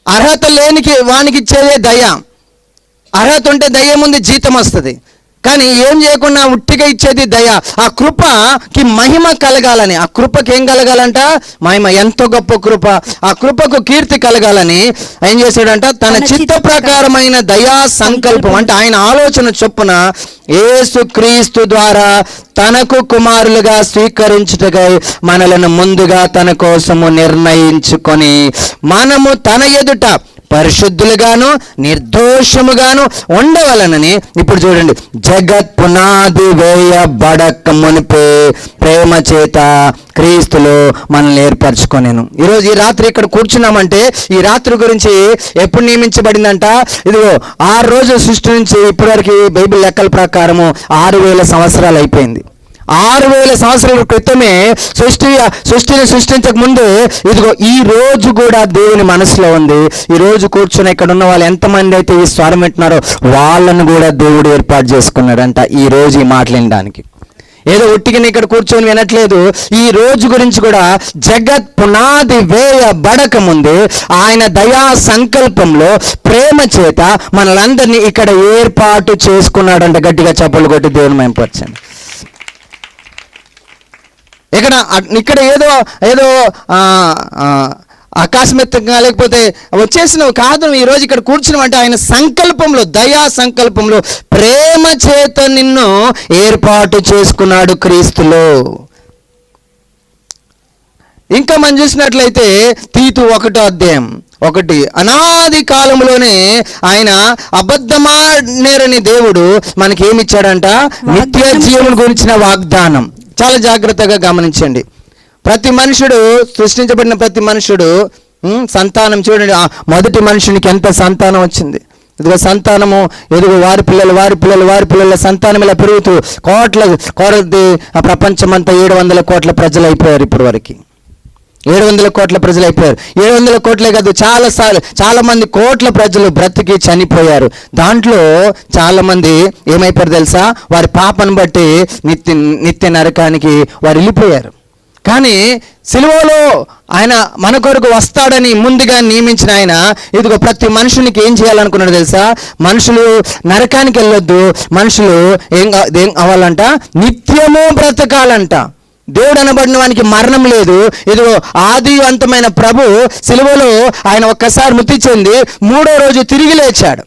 అర్హత లేనికి వానికి ఇచ్చేదే దయ. అర్హత ఉంటే దయ ముందు జీతం వస్తుంది, కానీ ఏం చేయకుండా ఉట్టిగా ఇచ్చేది దయ. ఆ కృపకి మహిమ కలగాలని, ఆ కృపకి ఏం కలగాలంట? మహిమ. ఎంతో గొప్ప కృప. ఆ కృపకు కీర్తి కలగాలని ఏం చేశాడంట? తన చిత్త ప్రకారమైన దయా సంకల్పం అంటే ఆయన ఆలోచన చొప్పున యేసుక్రీస్తు ద్వారా తనకు కుమారులుగా స్వీకరించుటకై మనలను ముందుగా తన కోసము నిర్ణయించుకొని మనము తన ఎదుట పరిశుద్ధులుగాను నిర్దోషముగాను ఉండవలనని. ఇప్పుడు చూడండి, జగత్ పునాది వేయబడక మునిపే ప్రేమ చేత క్రీస్తులో మనల్ని ఏర్పరచుకొనేను. ఈరోజు ఈ రాత్రి ఇక్కడ కూర్చున్నామంటే ఈ రాత్రి గురించి ఎప్పుడు నియమించబడిందంట? ఇదిగో 6 రోజుల సృష్టి నుంచి ఇప్పటివరకు బైబిల్ లెక్కల ప్రకారము 6000 సంవత్సరాలు అయిపోయింది. 6000 సంవత్సరాల క్రితమే సృష్టిని సృష్టించక ముందు ఇదిగో ఈ రోజు కూడా దేవుని మనసులో ఉంది. ఈ రోజు కూర్చొని ఇక్కడ ఉన్న వాళ్ళు ఎంతమంది అయితే ఈ స్వరం వింటున్నారో వాళ్ళను కూడా దేవుడు ఏర్పాటు చేసుకున్నాడంట ఈ రోజు ఈ మాటలు వినడానికి. ఏదో ఉట్టిగా ఇక్కడ కూర్చొని వినట్లేదు. ఈ రోజు గురించి కూడా జగత్ పునాది వేయబడక ముందే ఆయన దయా సంకల్పంలో ప్రేమ చేత మనలందరినీ ఇక్కడ ఏర్పాటు చేసుకున్నాడంట. గట్టిగా చప్పలు కొట్టి దేవుని మైంపరచండి. ఇక్కడ ఏదో ఆకస్మికంగా లేకపోతే వచ్చేసినవి కాదు. ఈరోజు ఇక్కడ కూర్చున్నామంటే ఆయన సంకల్పంలో, దయా సంకల్పంలో ప్రేమ చేత నిన్ను ఏర్పాటు చేసుకున్నాడు క్రీస్తులో. ఇంకా మనం చూసినట్లయితే తీతు 1:1 అనాది కాలంలోనే ఆయన అబద్ధమాడనేరని దేవుడు మనకి ఏమిచ్చాడంట? నిత్య జీవం గురించిన వాగ్దానం. చాలా జాగ్రత్తగా గమనించండి. ప్రతి మనుషుడు, సృష్టించబడిన ప్రతి మనుషుడు సంతానం చూడండి. మొదటి మనుషునికి ఎంత సంతానం వచ్చింది? ఇదిగో సంతానము, ఎదుగు వారి పిల్లల సంతానం ఇలా పెరుగుతూ కోట్ల ప్రపంచమంతా 700 కోట్ల ప్రజలు అయిపోయారు. ఇప్పుడు వరకు 700 కోట్ల ప్రజలు అయిపోయారు. 700 కోట్లే కాదు, చాలా మంది కోట్ల ప్రజలు బ్రతికి చనిపోయారు. దాంట్లో చాలా మంది ఏమైపోయారు తెలుసా? వారి పాపను బట్టి నిత్య నరకానికి వారు వెళ్ళిపోయారు. కానీ సిలువలో ఆయన మన కొరకు వస్తాడని ముందుగా నియమించిన ఆయన ఇదిగో ప్రతి మనుషునికి ఏం చేయాలనుకున్నాడు తెలుసా? మనుషులు నరకానికి వెళ్ళొద్దు, మనుషులు ఏం అవ్వాలంట? నిత్యము బ్రతకాలంట. దేవుడు అనబడిన వానికి మరణం లేదు. ఇదిగో ఆది అంతమైన ప్రభు సిలువలో ఆయన ఒక్కసారి మృతి చెంది 3వ రోజు తిరిగి లేచాడు.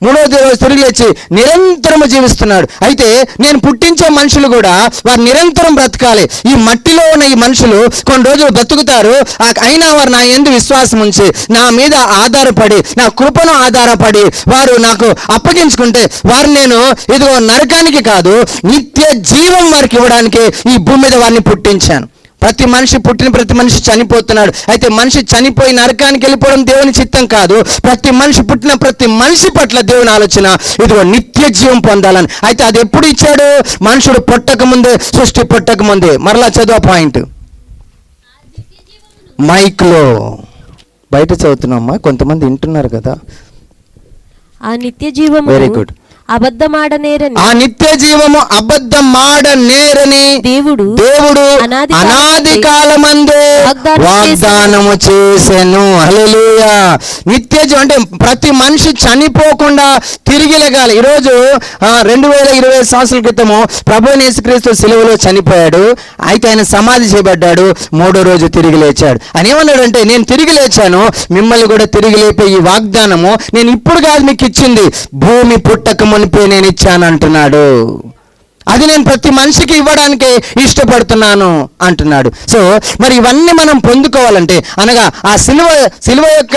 3వ రోజు తిరిగి లేచి నిరంతరము జీవిస్తున్నాడు. అయితే నేను పుట్టించే మనుషులు కూడా వారు నిరంతరం బ్రతకాలి. ఈ మట్టిలో ఉన్న ఈ మనుషులు కొన్ని రోజులు బ్రతుకుతారు, అయినా వారు నా యందు విశ్వాసం ఉంచి నా మీద ఆధారపడి నా కృపను ఆధారపడి వారు నాకు అప్పగించుకుంటే వారు నేను ఇదిగో నరకానికి కాదు నిత్య జీవం వారికి ఇవ్వడానికి ఈ భూమి మీద వారిని పుట్టించాను. ప్రతి మనిషి చనిపోతున్నాడు. అయితే మనిషి చనిపోయి నరకానికి వెళ్ళిపోవడం దేవుని చిత్తం కాదు. పుట్టిన ప్రతి మనిషి పట్ల దేవుని ఆలోచన ఇదిగో నిత్య జీవం పొందాలని. అయితే అది ఎప్పుడు ఇచ్చాడు? మనుషుడు పుట్టకముందే, సృష్టి పుట్టకముందే. మరలా చదువు పాయింట్ మైక్లో బయట చదువుతున్నామ్మా, కొంతమంది వింటున్నారు కదా. ఆ నిత్య జీవము వెరీ గుడ్. ఆ నిత్య జీవము అబద్ధమాడనేరని దేవుడు అనాది కాలమందే వాగ్దానము చేసెను. హల్లెలూయా. నిత్య జీవం అంటే ప్రతి మనిషి చనిపోకుండా తిరిగి లేగాలి. ఈరోజు 2020 సంవత్సరాల క్రితము ప్రభువైన యేసుక్రీస్తు సిలువలో చనిపోయాడు. అయితే ఆయన సమాధి చేయబడ్డాడు. 3వ రోజు తిరిగి లేచాడు. ఆయన ఏమన్నాడంటే, నేను తిరిగి లేచాను, మిమ్మల్ని కూడా తిరిగి లేపే ఈ వాగ్దానము నేను ఇప్పుడు కాదు మీకు ఇచ్చింది, భూమి పుట్టక మునిపే నేను ఇచ్చాను అంటున్నాడు. అది నేను ప్రతి మనిషికి ఇవ్వడానికి ఇష్టపడుతున్నాను అంటున్నాడు. సో మరి ఇవన్నీ మనం పొందుకోవాలంటే, అనగా ఆ సిలువ యొక్క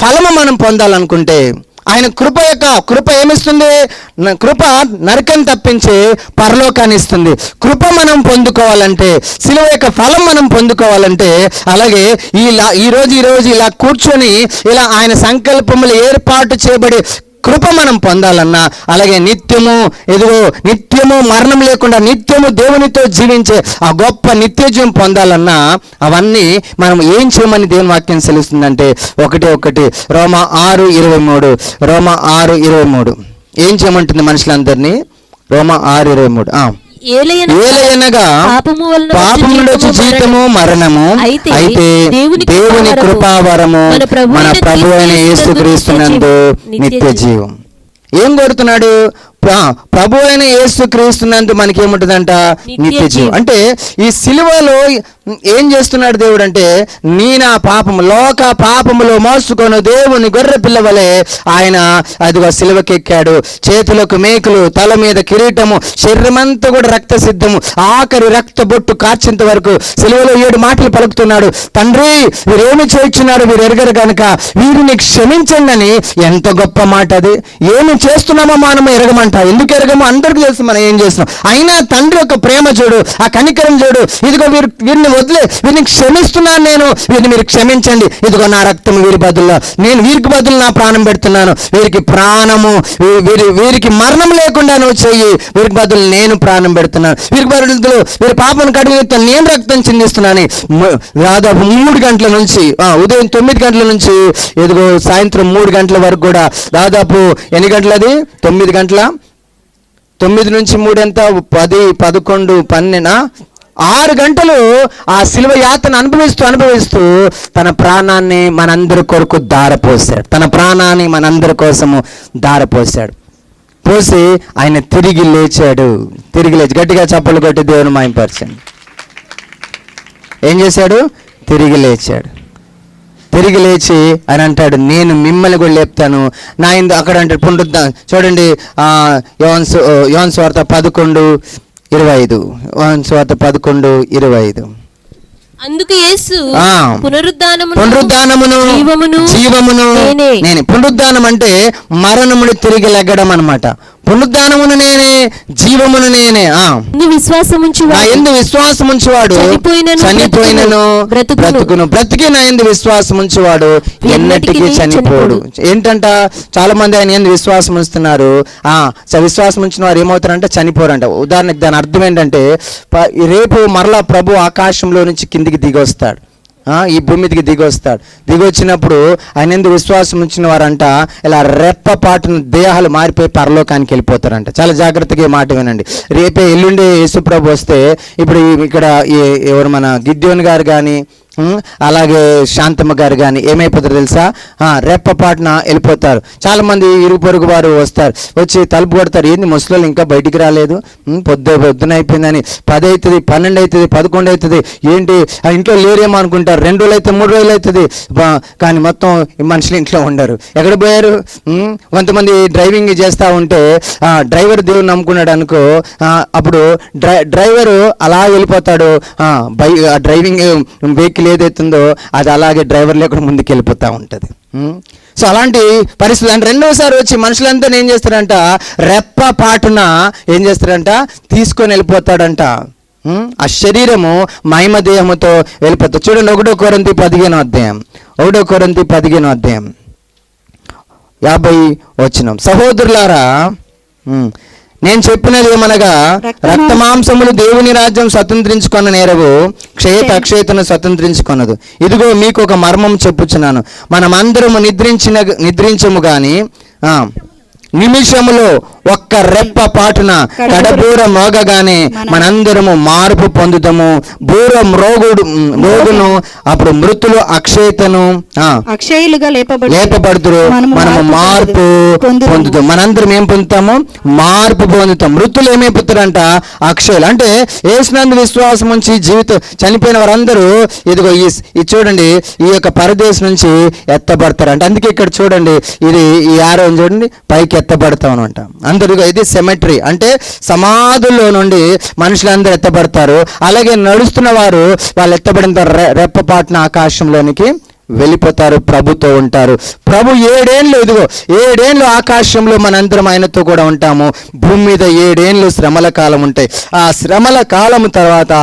ఫలము మనం పొందాలనుకుంటే ఆయన కృప ఏమిస్తుంది? కృప నరకం తప్పించి పరలోకాన్ని ఇస్తుంది. కృప మనం పొందుకోవాలంటే, సిలువ యొక్క ఫలం మనం పొందుకోవాలంటే, అలాగే ఈ రోజు ఇలా కూర్చొని ఇలా ఆయన సంకల్పములు ఏర్పాటు చేయబడి కృప మనం పొందాలన్నా, అలాగే నిత్యము మరణం లేకుండా నిత్యము దేవునితో జీవించే ఆ గొప్ప నిత్య జీవం పొందాలన్నా అవన్నీ మనం ఏం చేయమని దేవుని వాక్యం సెలుస్తుందంటే, ఒకటి రోమా 6:23 ఏం చేయమంటుంది మనుషులందరినీ? రోమా 6:23 ఏలయనగా పాపము నుండి వచ్చి జీతము మరణము, అయితే దేవుని కృపావరము మన ప్రభువైన యేసుక్రీస్తునందు నిత్య జీవం. ఏం కోరుతున్నాడు? ప్రభు అయిన యేసుక్రీస్తునందు మనకేముంటుందంట? నిత్య జీవం. అంటే ఈ సిలువలో ఏం చేస్తున్నాడు దేవుడు అంటే, నా లోక పాపములో మోసుకొని దేవుని గొర్రె పిల్లవలే ఆయన అదిగో సిలువకెక్కాడు. చేతులకు మేకులు, తల మీద కిరీటము, శరీరమంతా కూడా రక్త సిద్ధము, ఆఖరి రక్త బొట్టు కార్చేంత వరకు సిలువలో 7 మాటలు పలుకుతున్నాడు. తండ్రి, వీరేమి చేయించున్నారు వీరు ఎరగరు కనుక వీరిని క్షమించండి అని. ఎంత గొప్ప మాట అది! ఏమి చేస్తున్నామో మనము ఎరగమంట. ఎందుకు ఎరగమో అందరికీ తెలుసు మనం ఏం చేస్తున్నాం. అయినా తండ్రి యొక్క ప్రేమ చూడు, ఆ కనికరం చూడు. ఇదిగో వీరిని వదిలే, వీరిని క్షమిస్తున్నాను నేను, వీరిని మీరు క్షమించండి. ఇదిగో నా రక్తం వీరికి బదులు నా ప్రాణం పెడుతున్నాను. వీరికి మరణం లేకుండా నువ్వు చెయ్యి, వీరికి బదులు నేను ప్రాణం పెడుతున్నాను. వీరి పాపను కడిగి నేను రక్తం చిందిస్తున్నాను. దాదాపు 3 గంటల నుంచి, ఉదయం 9 గంటల నుంచి ఇదిగో సాయంత్రం 3 గంటల వరకు కూడా, దాదాపు ఎన్ని గంటలది? 9 గంటల, 9 నుంచి 3 ఎంత? 10, 11, 12, 6 గంటలు ఆ సిలువ యాతన అనుభవిస్తూ తన ప్రాణాన్ని మనందరి కొరకు ధారపోసాడు. తన ప్రాణాన్ని మనందరి కోసము ధారపోసాడు. పోసి ఆయన తిరిగి లేచి గట్టిగా చప్పలు కొట్టి దేవుని మహిమపరచండి. ఏం చేశాడు? తిరిగి లేచి ఆయన అంటాడు, నేను మిమ్మల్ని కూడా లేపుతాను. నా ఇందు అక్కడ అంటే పునరుద్ధానం. చూడండి, యోహాను సువార్త 11:25. యోహాను సువార్త 11:25. అందుకు యేసు పునరుద్ధానమును జీవమును నేనే. పునరుద్ధానం అంటే మరణమును తిరిగి లెగ్గడం అన్నమాట. పునరుద్ధానమును నేనే, జీవమును నేనే. విశ్వాసముంచువాడు నా యందు విశ్వాసం ఉంచువాడు చనిపోయినను బ్రతుకును, బ్రతికి నా యందు విశ్వాసం ఉంచువాడు ఎన్నటికీ చనిపోడు. ఏంటంట, చాలా మంది ఆయన యందు విశ్వాసం ఉంచుతున్నారు. విశ్వాసం ఉంచిన వారు ఏమవుతారంటే చనిపోరంట. ఉదాహరణకి దాని అర్థం ఏంటంటే, రేపు మరలా ప్రభు ఆకాశంలో నుంచి కిందికి దిగి వస్తాడు, ఈ భూమి మీదకి దిగి వస్తాడు. దిగి వచ్చినప్పుడు ఆయన ఎందుకు విశ్వాసం ఉంచిన వారంట ఇలా రెప్పపాటున దేహాలు మారిపోయి పరలోకానికి వెళ్ళిపోతారంట. చాలా జాగ్రత్తగా ఈ మాట వినండి. రేపే ఎల్లుండే యేసుప్రభు వస్తే, ఇప్పుడు ఇక్కడ ఎవరు మన గిద్యోన్ గారు కానీ అలాగే శాంతమ్మ గారు కానీ ఏమైపోతారు తెలుసా, రెప్పపాటున వెళ్ళిపోతారు. చాలా మంది ఇరుగు పొరుగు వారు వస్తారు, వచ్చి తలుపు కొడతారు, ఏంది ముసలి ఇంకా బయటికి రాలేదు, పొద్దున అయిపోయిందని, 10 అవుతుంది, 12 అవుతుంది, 11 అవుతుంది, ఏంటి ఇంట్లో లేరేమో అనుకుంటారు. 2 రోజులు అయితే 3 రోజులు అవుతుంది, కానీ మొత్తం మనుషులు ఇంట్లో ఉండరు. ఎక్కడ పోయారు? కొంతమంది డ్రైవింగ్ చేస్తూ ఉంటే డ్రైవర్ దేవుని నమ్ముకున్నాడు అనుకో, అప్పుడు డ్రైవరు అలా వెళ్ళిపోతాడు, డ్రైవింగ్ వెహికల్ ఏదైతుందో అది అలాగే డ్రైవర్ లేకుండా ముందుకు వెళ్ళిపోతూ ఉంటుంది. సో అలాంటి పరిస్థితులు అంటే రెండోసారి వచ్చి మనుషులంతా ఏం చేస్తారంట, రెప్ప పాటున ఏం చేస్తారంట, తీసుకొని వెళ్ళిపోతాడంట. ఆ శరీరము మహిమ దేహముతో వెళ్ళిపోతాడు. చూడండి 1 కొరింథీ 15వ అధ్యాయం, 1 కొరింథీ 15వ అధ్యాయం 50 వచనం. సహోదరులారా, నేను చెప్పినది ఏమనగా, రక్త మాంసములు దేవుని రాజ్యం స్వతంత్రించుకొన్న నేరవు, క్షయత అక్షయతను స్వతంత్రించుకొనదు. ఇదిగో మీకు ఒక మర్మం చెప్పుచున్నాను, మనమందరము నిద్రించము గాని నిమిషములో ఒక్క రెప్ప పాటున కడబూర మోగగానే మనందరము మార్పు పొందుతాము. బూర మ్రోగును, అప్పుడు మృతులు అక్షయతను అక్షయులుగా లేపబడుతురు, మనము మార్పు పొందుతాం. మనందరం ఏం పొందుతాము? మార్పు పొందుతాం. మృతులు ఏమైపోతారంట? అక్షయులు. అంటే యేసునందు విశ్వాసం ఉంచి జీవితం చనిపోయిన వారందరూ ఇదిగో ఈ చూడండి, ఈ యొక్క పరదేశం నుంచి ఎత్తబడతారు అంటే. అందుకే ఇక్కడ చూడండి, ఇది ఈ ఆరో చూడండి, పైకి ఎత్తబడతాం అనమాట. అందరూ ఇది సెమెట్రీ అంటే సమాధుల్లో నుండి మనుషులందరూ ఎత్తబడతారు. అలాగే నడుస్తున్న వారు వాళ్ళు ఎత్తబడిన రెప్పపాటున ఆకాశంలోనికి వెళ్ళిపోతారు, ప్రభుతో ఉంటారు. ప్రభు 7 ఏళ్ళు, ఇదిగో 7 ఏళ్ళు ఆకాశంలో మనందరం ఆయనతో కూడా ఉంటాము. భూమి మీద 7 ఏళ్ళు శ్రమల కాలం ఉంటాయి. ఆ శ్రమల కాలం తర్వాత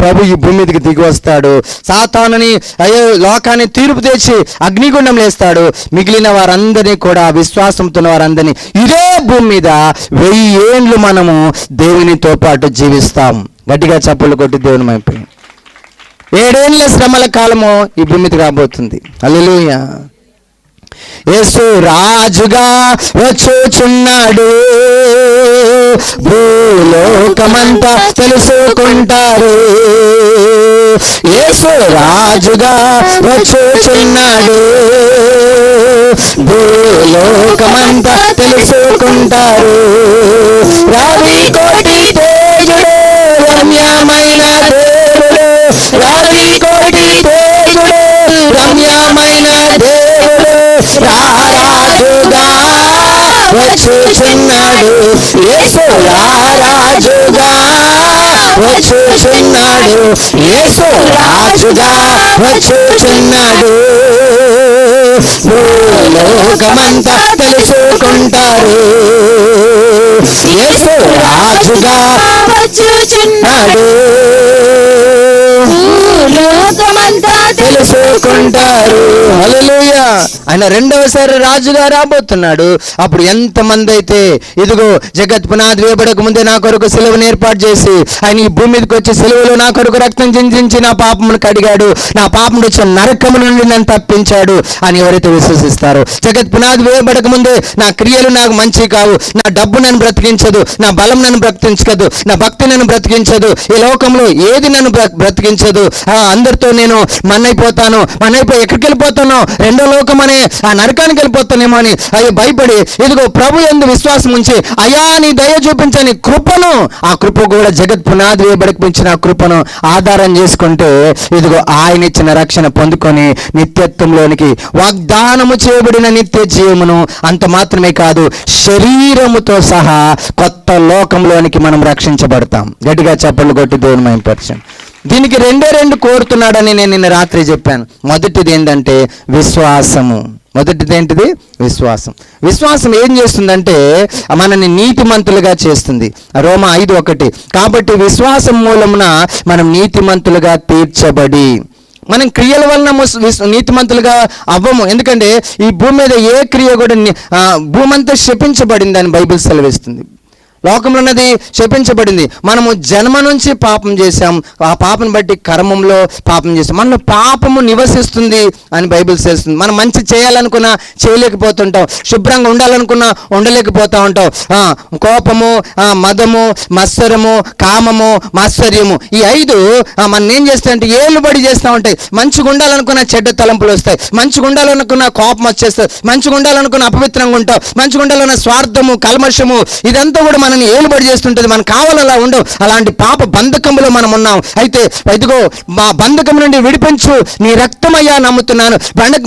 ప్రభు ఈ భూమి మీదకి దిగి వస్తాడు. సాతానుని లోకాన్ని తీర్పు తెచ్చి అగ్నిగుండం వేస్తాడు. మిగిలిన వారందరినీ కూడా, విశ్వాసంతో వారందరినీ ఇదే భూమి మీద 1000 ఏళ్ళు మనము దేవునితో పాటు జీవిస్తాం. గట్టిగా చప్పులు కొట్టి దేవుని మైపోయి 7 ఏళ్ళ శ్రమల కాలము ఈ భూమి మీదకి రాబోతుంది. హల్లెలూయా. యేసు రాజుగా వచ్చుచున్నాడు, భూలోకమంతా తెలుసుకుంటారు. యేసు రాజుగా వచ్చుచున్నాడు, భూలోకమంతా తెలుసుకుంటారు. రావి కోటి తేజుడు, రమ్యమైన దేవుడు, రావి కోటి తేజుడు, రమ్యమైన దేవుడు, రారాజుగా వచ్చుచున్నాడు. యేసు రారాజుగా వచ్చుచున్నాడు, యేసు రాజుగా వచ్చుచున్నాడు. భూలోకమంతా తెలుసుకుంటారు. యేసు రాజుగా వచ్చుచున్నాడు, భూలోకమంతా తెలుసుకుంటారు. హల్లెలూయా. ఆయన రెండవసారి రాజుగా రాబోతున్నాడు. అప్పుడు ఎంతమంది అయితే ఇదిగో జగత్ పునాది వేయబడక ముందే నా కొరకు సెలవును ఏర్పాటు చేసి ఆయన ఈ భూమి మీదకి వచ్చి సెలవులో నా కొరకు రక్తం చిందించి నా పాపమును కడిగాడు, నా పాపం వచ్చిన నరకము నుండి నన్ను తప్పించాడు అని ఎవరైతే విశ్వసిస్తారో, జగత్ పునాది వేయబడక ముందే నా క్రియలు నాకు మంచి కావు, నా డబ్బు నన్ను బ్రతికించదు, నా బలం నన్ను బ్రతికించదు, నా భక్తి నన్ను బ్రతికించదు, ఈ లోకంలో ఏది నన్ను బ్రతికించదు, అందరితో నేను మన్నైపోతాను, మన్నైపోయి ఎక్కడికి వెళ్ళిపోతానో, రెండో లోకం అనే ఆ నరకానికి వెళ్ళిపోతానేమో అని అయ్యో భయపడి ఇదిగో ప్రభు యందు విశ్వాసం ఉంచి అయా నీ దయ చూపించని కృపను, ఆ కృప కూడా జగత్ పునాది వేయబడిపించిన ఆ కృపను ఆధారం చేసుకుంటే ఇదిగో ఆయన ఇచ్చిన రక్షణ పొందుకొని నిత్యత్వంలోనికి వాగ్దానము చేయబడిన నిత్య జీవమును, అంత మాత్రమే కాదు శరీరముతో సహా కొత్త లోకంలోనికి మనం రక్షించబడతాం. గట్టిగా చప్పట్లు కొట్టి దేవుని మహిమపరచండి. దీనికి 2 కోరుతున్నాడని నేను నిన్న రాత్రి చెప్పాను. మొదటిది ఏంటంటే విశ్వాసము. మొదటిది ఏంటిది? విశ్వాసం. విశ్వాసం ఏం చేస్తుందంటే మనని నీతిమంతులుగా చేస్తుంది. రోమా 5:1. కాబట్టి విశ్వాసం మూలమున మనం నీతిమంతులుగా తీర్చబడి, మనం క్రియల వలన నీతిమంతులుగా అవ్వము. ఎందుకంటే ఈ భూమి మీద ఏ క్రియ కూడా భూమి అంతా శపించబడింది అని బైబిల్ సెలవిస్తుంది. లోకంలో ఉన్నది శపించబడింది. మనము జన్మ నుంచి పాపం చేశాం, ఆ పాపం బట్టి కర్మంలో పాపం చేసాం. మనలో పాపము నివసిస్తుంది అని బైబిల్ చేస్తుంది. మనం మంచి చేయాలనుకున్నా చేయలేకపోతుంటాం, శుభ్రంగా ఉండాలనుకున్నా ఉండలేకపోతూ ఉంటాం. కోపము, మదము, మత్సరము, కామము, మాత్సర్యము, ఈ 5 మనం ఏం చేస్తాయంటే ఏలుబడి చేస్తూ ఉంటాయి. మంచిగా ఉండాలనుకున్న చెడ్డ తలంపులు వస్తాయి, మంచిగా ఉండాలనుకున్న కోపం వచ్చేస్తుంది, మంచిగా ఉండాలనుకున్న అపవిత్రంగా ఉంటాం, మంచిగా ఉండాలన్న స్వార్థము, కల్మషము, ఇదంతా కూడా మనని ఏలుబడి చేస్తుంటుంది. మనం కావాలలా ఉండవు. అలాంటి పాప బంధకంలో మనం ఉన్నాం. అయితే ఇదిగో మా బంధకం నుండి విడిపించు, నీ రక్తమయ్యా నమ్ముతున్నాను.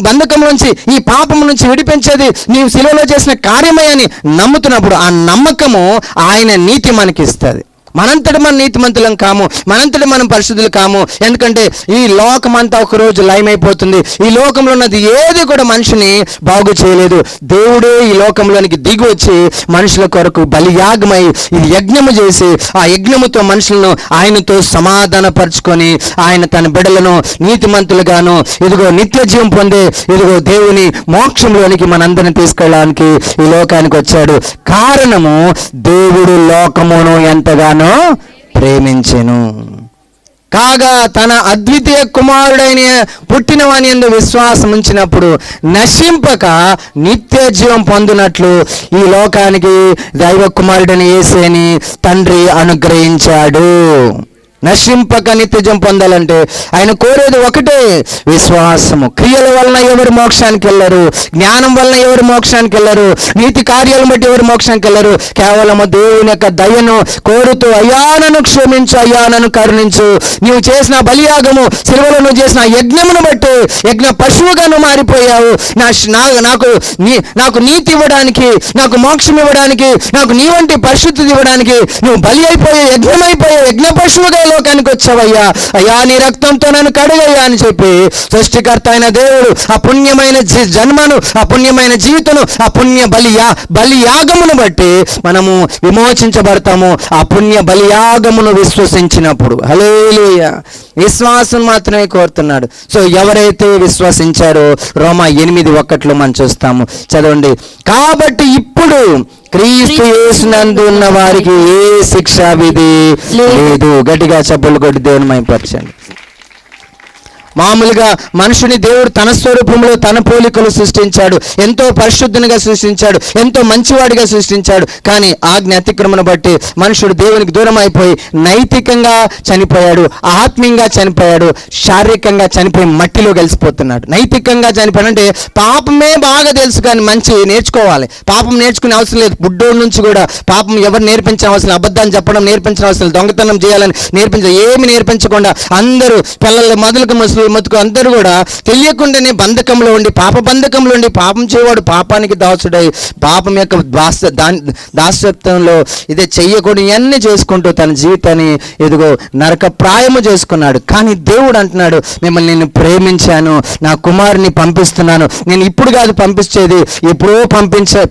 బంధకం నుంచి, ఈ పాపం నుంచి విడిపించేది నీవు శిలువలో చేసిన కార్యమయ్యని నమ్ముతున్నప్పుడు ఆ నమ్మకము ఆయన నీతి మనకి ఇస్తుంది. మనంతటి మనం నీతిమంతులం కాము, మనంతటి మనం పరిశుద్ధులు కాము. ఎందుకంటే ఈ లోకమంతా ఒకరోజు లయమైపోతుంది. ఈ లోకంలో ఉన్నది ఏది కూడా మనిషిని బాగు చేయలేదు. దేవుడే ఈ లోకంలోనికి దిగి వచ్చి మనుషుల కొరకు బలియాగమై ఇది యజ్ఞము చేసి, ఆ యజ్ఞముతో మనుషులను ఆయనతో సమాధానపరుచుకొని ఆయన తన బిడ్డలను నీతిమంతులుగాను ఇదిగో నిత్య జీవం పొందే ఇదిగో దేవుని మోక్షంలోనికి మనందరిని తీసుకెళ్ళడానికి ఈ లోకానికి వచ్చాడు. కారణము దేవుడు లోకమును ఎంతగానో ప్రేమించెను కాగా తన అద్వితీయ కుమారుడైన పుట్టినవాని యందు విశ్వాసం ఉంచినప్పుడు నశింపక నిత్య జీవం పొందినట్లు ఈ లోకానికి దైవ కుమారుడైన యేసుని తండ్రి అనుగ్రహించాడు. నశింపక నిత్యజం పొందాలంటే ఆయన కోరేది ఒకటే, విశ్వాసము. క్రియల వలన ఎవరు మోక్షానికి వెళ్ళరు, జ్ఞానం వలన ఎవరు మోక్షానికి వెళ్ళరు, నీతి కార్యాలను బట్టి ఎవరు మోక్షానికి వెళ్ళరు. కేవలము దేవుని యొక్క దయను కోరుతూ, అయ్యా నన్ను క్షమించు, అయ్యా నన్ను కరుణించు, నీవు చేసిన బలియాగము, సిలువలో నువ్వు చేసిన యజ్ఞమును బట్టి యజ్ఞ పశువుగా నువ్వు మారిపోయావు. నాకు నీతి ఇవ్వడానికి, నాకు మోక్షం ఇవ్వడానికి, నాకు నీ వంటి పరిశుద్ధి ఇవ్వడానికి నువ్వు బలి అయిపోయే, యజ్ఞమైపోయే, యజ్ఞ పశువుగా లోకానికి వచ్చావయ్యా. అయ్యా నీ రక్తంతో నన్ను కడుగయ్యా అని చెప్పి సృష్టికర్త అయిన దేవుడు ఆ పుణ్యమైన జన్మను, ఆ పుణ్యమైన జీవితను, ఆ పుణ్య బలియాగమును బట్టి మనము విమోచించబడతాము. ఆ పుణ్య బలియాగమును విశ్వసించినప్పుడు. హల్లెలూయా. విశ్వాసం మాత్రమే కోరుతున్నాడు. సో ఎవరైతే విశ్వసించారో రోమా 8:1 మనం చూస్తాము. చదవండి. కాబట్టి ఇప్పుడు క్రీస్తు యేసునందు ఉన్న వారికి ఏ శిక్షా విధి లేదు. గట్టిగా చప్పట్లు కొట్టి దేవుని మహిమపరచండి. మామూలుగా మనుషుని దేవుడు తన స్వరూపంలో తన పోలికలు సృష్టించాడు, ఎంతో పరిశుద్ధునిగా సృష్టించాడు, ఎంతో మంచివాడిగా సృష్టించాడు. కానీ ఆజ్ఞ అతిక్రమణ బట్టి మనుషుడు దేవునికి దూరం అయిపోయి నైతికంగా చనిపోయాడు, ఆత్మీయంగా చనిపోయాడు, శారీరకంగా చనిపోయి మట్టిలో కలిసిపోతున్నాడు. నైతికంగా చనిపోయాడంటే పాపమే బాగా తెలుసు, కానీ మంచి నేర్చుకోవాలి. పాపం నేర్చుకునే అవసరం లేదు. బుడ్డోడి నుంచి కూడా పాపం ఎవరు నేర్పించిన అవసరం లేదు, అబద్ధాన్ని చెప్పడం నేర్పించిన అవసరం లేదు, దొంగతనం చేయాలని ఏమి నేర్పించకుండా అందరూ పిల్లలు మొదలుకు ముసలు మొత్తుకు అందరూ కూడా తెలియకుండానే బంధకంలో ఉండి, పాప బంధకంలో ఉండి, పాపం చేయవాడు పాపానికి దాసుడై పాపం యొక్క దాసత్వంలో ఇదే చెయ్యకూడదు ఇవన్నీ చేసుకుంటూ తన జీవితాన్ని ఎదుగో నరక ప్రాయము చేసుకున్నాడు. కానీ దేవుడు అంటున్నాడు, మిమ్మల్ని నేను ప్రేమించాను, నా కుమారుని పంపిస్తున్నాను. నేను ఇప్పుడు కాదు పంపించేది, ఎప్పుడో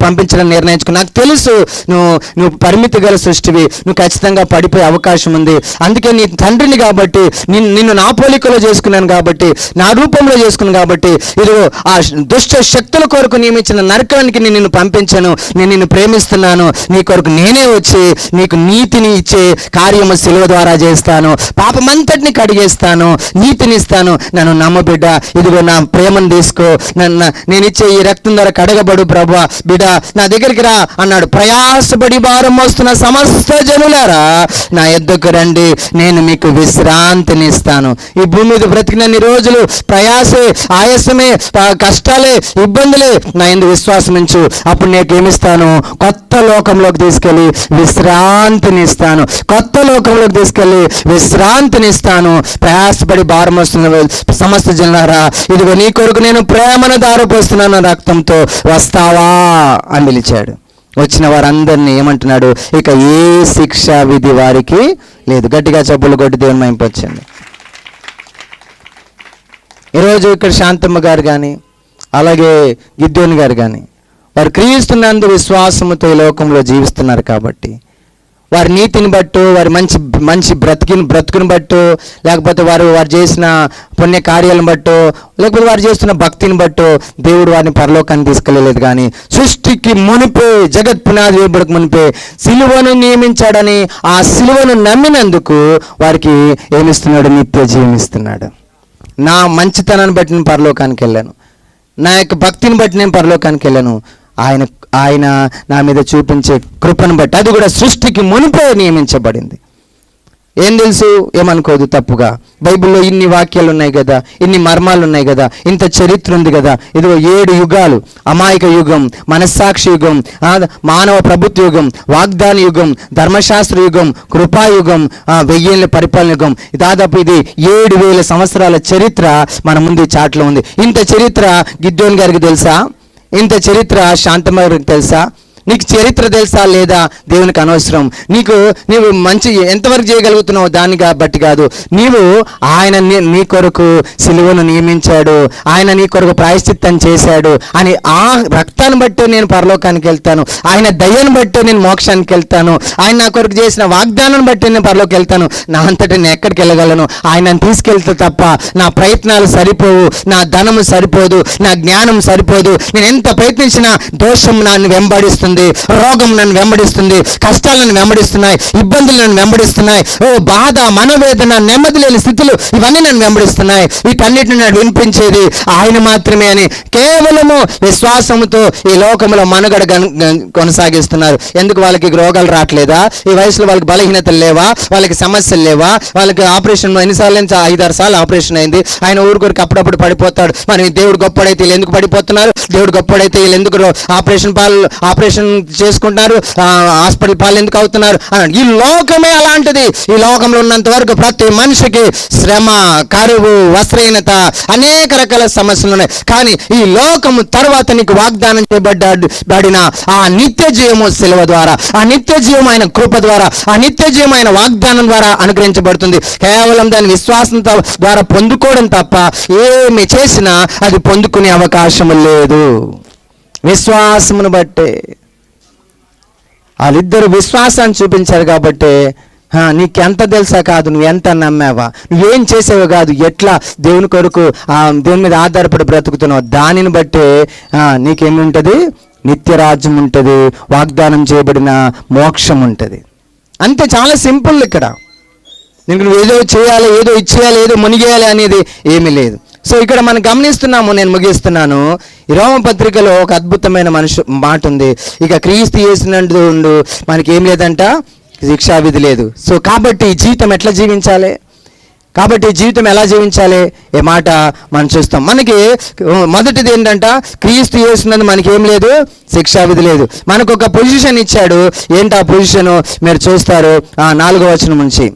పంపించడం నిర్ణయించుకున్నా. నాకు తెలుసు నువ్వు పరిమితి గల సృష్టివి, నువ్వు ఖచ్చితంగా పడిపోయే అవకాశం ఉంది. అందుకే నీ తండ్రిని కాబట్టి నిన్ను నా పోలికలో చేసుకున్నాను, కాబట్టి నా రూపంలో చేసుకున్నాను. కాబట్టి ఇదిగో ఆ దుష్ట శక్తుల కొరకు నియమించిన నరకానికి నేను నిన్ను పంపించాను. నేను నిన్ను ప్రేమిస్తున్నాను. నీ కొరకు నేనే వచ్చి నీకు నీతిని ఇచ్చే కార్యము శిలువ ద్వారా చేస్తాను, పాపమంతటిని కడిగేస్తాను, నీతిని ఇస్తాను. నన్ను నమ్మబిడ్డ, ఇదిగో నా ప్రేమను తీసుకో, నేను ఇచ్చే ఈ రక్తం ద్వారా కడగబడు ప్రభువా, బిడ్డ నా దగ్గరికి రా అన్నాడు. ప్రయాసపడి భారం మోస్తున్న సమస్త జనులారా నా యొద్దకు రండి, నేను మీకు విశ్రాంతిని ఇస్తాను. ఈ భూమి మీద బ్రతికినన్ని రోజులు ప్రయాసే, ఆయాసమే, కష్టాలే, ఇబ్బందులే, నా యందు విశ్వాసం ఉంచు. అప్పుడు నేను ఏమిస్తాను? కొత్త లోకంలోకి తీసుకెళ్ళి విశ్రాంతిని ఇస్తాను. కొత్త లోకంలోకి తీసుకెళ్ళి విశ్రాంతిని ఇస్తాను. ప్రయాసపడి భారం వస్తున్న సమస్త జనులారా, ఇదిగో నీ కొరకు నేను ప్రేమను దారపోస్తున్నాను, రక్తంతో వస్తావా అని పిలిచాడు. వచ్చిన వారందరినీ ఏమంటున్నాడు? ఇక ఏ శిక్షా విధి వారికి లేదు. గట్టిగా చప్పులు కొట్టి దేవుని మహిమపరచండి. ఈరోజు ఇక్కడ శాంతమ్మ గారు కానీ, అలాగే గిద్యోని గారు కానీ వారు క్రీస్తునందు విశ్వాసముతో ఈ లోకంలో జీవిస్తున్నారు కాబట్టి వారి నీతిని బట్టు, వారి మంచి బ్రతుకుని బట్టు, లేకపోతే వారు చేసిన పుణ్య కార్యాలను బట్టు, లేకపోతే వారు చేస్తున్న భక్తిని బట్టు దేవుడు వారిని పరలోకాన్ని తీసుకెళ్ళలేదు. కానీ సృష్టికి మునిపే, జగత్ పునాది వేయబడక మునిపే సిలువను నియమించాడని ఆ సిలువను నమ్మినందుకు వారికి ఏమిస్తున్నాడు? నిత్య జీవం ఇస్తున్నాడు. నా మంచితనాన్ని బట్టి నేను పరలోకానికి వెళ్ళాను, నా యొక్క భక్తిని బట్టి నేను పరలోకానికి వెళ్ళాను. ఆయన నా మీద చూపించే కృపను బట్టి, అది కూడా సృష్టికి మునిపే నియమించబడింది. ఏం తెలుసు, ఏమనుకోదు తప్పుగా. బైబిల్లో ఇన్ని వాక్యాలు ఉన్నాయి కదా, ఇన్ని మర్మాలు ఉన్నాయి కదా, ఇంత చరిత్ర ఉంది కదా. ఇదిగో 7 యుగాలు, అమాయక యుగం, మనస్సాక్షి యుగం, మానవ ప్రభుత్వ యుగం, వాగ్దాన యుగం, ధర్మశాస్త్ర యుగం, కృపాయుగం, 1000 ఏళ్ళ పరిపాలన యుగం. దాదాపు ఇది 7000 సంవత్సరాల చరిత్ర మన ముందు చాట్లో ఉంది. ఇంత చరిత్ర గిద్యోని గారికి తెలుసా? ఇంత చరిత్ర శాంతమగారికి తెలుసా? నీకు చరిత్ర తెలుసా లేదా దేవునికి అనవసరం. నీవు మంచి ఎంతవరకు చేయగలుగుతున్నావు దాన్ని బట్టి కాదు. నీవు ఆయన నీ కొరకు సిలువను నియమించాడు, ఆయన నీ కొరకు ప్రాయశ్చిత్తం చేశాడు అని ఆ రక్తాన్ని బట్టి నేను పరలోకానికి వెళ్తాను, ఆయన దయను బట్టి నేను మోక్షానికి వెళ్తాను, ఆయన నా కొరకు చేసిన వాగ్దానాన్ని బట్టి నేను పరలోకి వెళ్తాను. నా అంతటా నేను ఎక్కడికి వెళ్ళగలను? ఆయన తీసుకెళ్తే తప్ప నా ప్రయత్నాలు సరిపోవు, నా ధనము సరిపోదు, నా జ్ఞానం సరిపోదు. నేను ఎంత ప్రయత్నించినా దోషం నన్ను వెంబడిస్తుంది, రోగం నన్ను వెంబడిస్తుంది, కష్టాలు నన్ను వెంబడిస్తున్నాయి, ఇబ్బందులు నన్ను వెంబడిస్తున్నాయి, బాధ, మనోవేదన, నెమ్మది లేని స్థితులు ఇవన్నీ నన్ను వెంబడిస్తున్నాయి. వీటన్నిటిని నన్ను వినిపించేది ఆయన మాత్రమే అని కేవలము విశ్వాసముతో ఈ లోకంలో మనుగడ కొనసాగిస్తున్నారు. ఎందుకు వాళ్ళకి రోగాలు రావట్లేదా? ఈ వయసులో వాళ్ళకి బలహీనతలు లేవా? వాళ్ళకి సమస్యలు లేవా? వాళ్ళకి ఆపరేషన్ ఎన్నిసార్లు 5-6 సార్లు ఆపరేషన్ అయింది. ఆయన ఊరికి అప్పుడప్పుడు పడిపోతాడు. మరి దేవుడు గొప్పడైతే వీళ్ళు ఎందుకు పడిపోతున్నారు? దేవుడు గొప్పడైతే వీళ్ళు ఎందుకు ఆపరేషన్ చేసుకుంటున్నారు? హాస్పిటల్ పాలు ఎందుకు అవుతున్నారు అన్నాడు. ఈ లోకమే అలాంటిది. ఈ లోకంలో ఉన్నంత వరకు ప్రతి మనిషికి శ్రమ, కరువు, వస్త్రహీనత, అనేక రకాల సమస్యలు ఉన్నాయి. కానీ ఈ లోకము తర్వాత నీకు వాగ్దానం చేయబడిన ఆ నిత్య జీవము సిలువ ద్వారా, ఆ నిత్య జీవం ఆయన కృప ద్వారా, ఆ నిత్య జీవం ఆయన వాగ్దానం ద్వారా అనుగ్రహించబడుతుంది. కేవలం దాని విశ్వాసం ద్వారా పొందుకోవడం తప్ప ఏమి చేసినా అది పొందుకునే అవకాశం లేదు. విశ్వాసమును బట్టే వాళ్ళిద్దరు విశ్వాసాన్ని చూపించారు కాబట్టి నీకెంత తెలుసా కాదు, నువ్వు ఎంత నమ్మావా, నువ్వేం చేసావో కాదు, ఎట్లా దేవుని కొరకు దేవుని మీద ఆధారపడి బ్రతుకుతున్నావు దానిని బట్టే నీకేముంటుంది? నిత్యరాజ్యం ఉంటుంది, వాగ్దానం చేయబడిన మోక్షం ఉంటుంది. అంతే, చాలా సింపుల్. ఇక్కడ నువ్వు ఏదో చేయాలి, ఏదో ఇచ్చేయాలి, ఏదో మునిగేయాలి అనేది ఏమీ లేదు. సో ఇక్కడ మనం గమనిస్తున్నాము, నేను ముగిస్తున్నాను. ఈ రోమపత్రికలో ఒక అద్భుతమైన మాట ఉంది. ఇక క్రీస్తు యేసునందు మనకి ఏం లేదంట, శిక్షావిధి లేదు. సో కాబట్టి ఈ జీవితం ఎట్లా జీవించాలి? కాబట్టి జీవితం ఎలా జీవించాలి? ఏ మాట మనం చూస్తాం. మనకి మొదటిది ఏంటంట, క్రీస్తు యేసునందు మనకి ఏం లేదు, శిక్షావిధి లేదు. మనకు ఒక పొజిషన్ ఇచ్చాడు. ఏంటి ఆ పొజిషను? మీరు చూస్తారు 4వ వచనం నుంచి.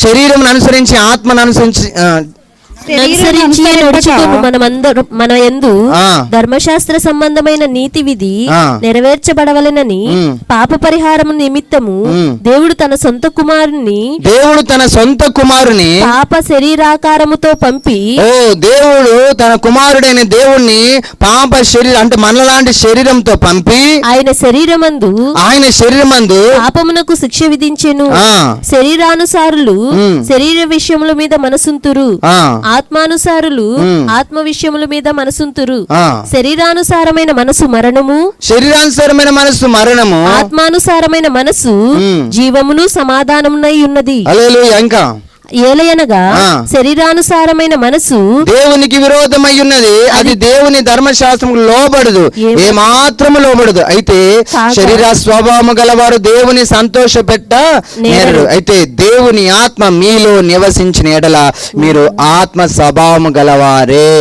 శరీరం అనుసరించి ఆత్మను అనుసరించి మన యందు ధర్మశాస్త్ర సంబంధమైన నీతి విధి నెరవేర్చబడవలెనని పాప పరిహారము నిమిత్తము దేవుడు తన సొంత కుమారుని పాప శరీరాకారముతో పంపి, దేవుడు తన కుమారుడైన దేవుణ్ణి పాప శరీరం అంటే మనలాంటి శరీరంతో పంపి ఆయన శరీరమందు పాపమునకు శిక్ష విధించెను. శరీరానుసారులు శరీర విషయముల మీద మనసుంతురు, ఆత్మానుసారులు ఆత్మ విషయముల మీద మనసుంతురు. శరీరానుసారమైన మనసు మరణము, ఆత్మానుసారమైన మనసు జీవమును సమాధానమునై ఉన్నది. ఇంకా ఏలయనగా శరీరానుసారమైన మనసు దేవునికి విరోధమై ఉన్నది, అది దేవుని ధర్మశాస్త్రం లోబడదు, ఏమాత్రము లోబడదు. అయితే శరీర స్వభావము గలవారు దేవుని సంతోషపెట్ట నేరడు. అయితే దేవుని ఆత్మ మీలో నివసించిన ఎడల మీరు ఆత్మ స్వభావము గలవారే.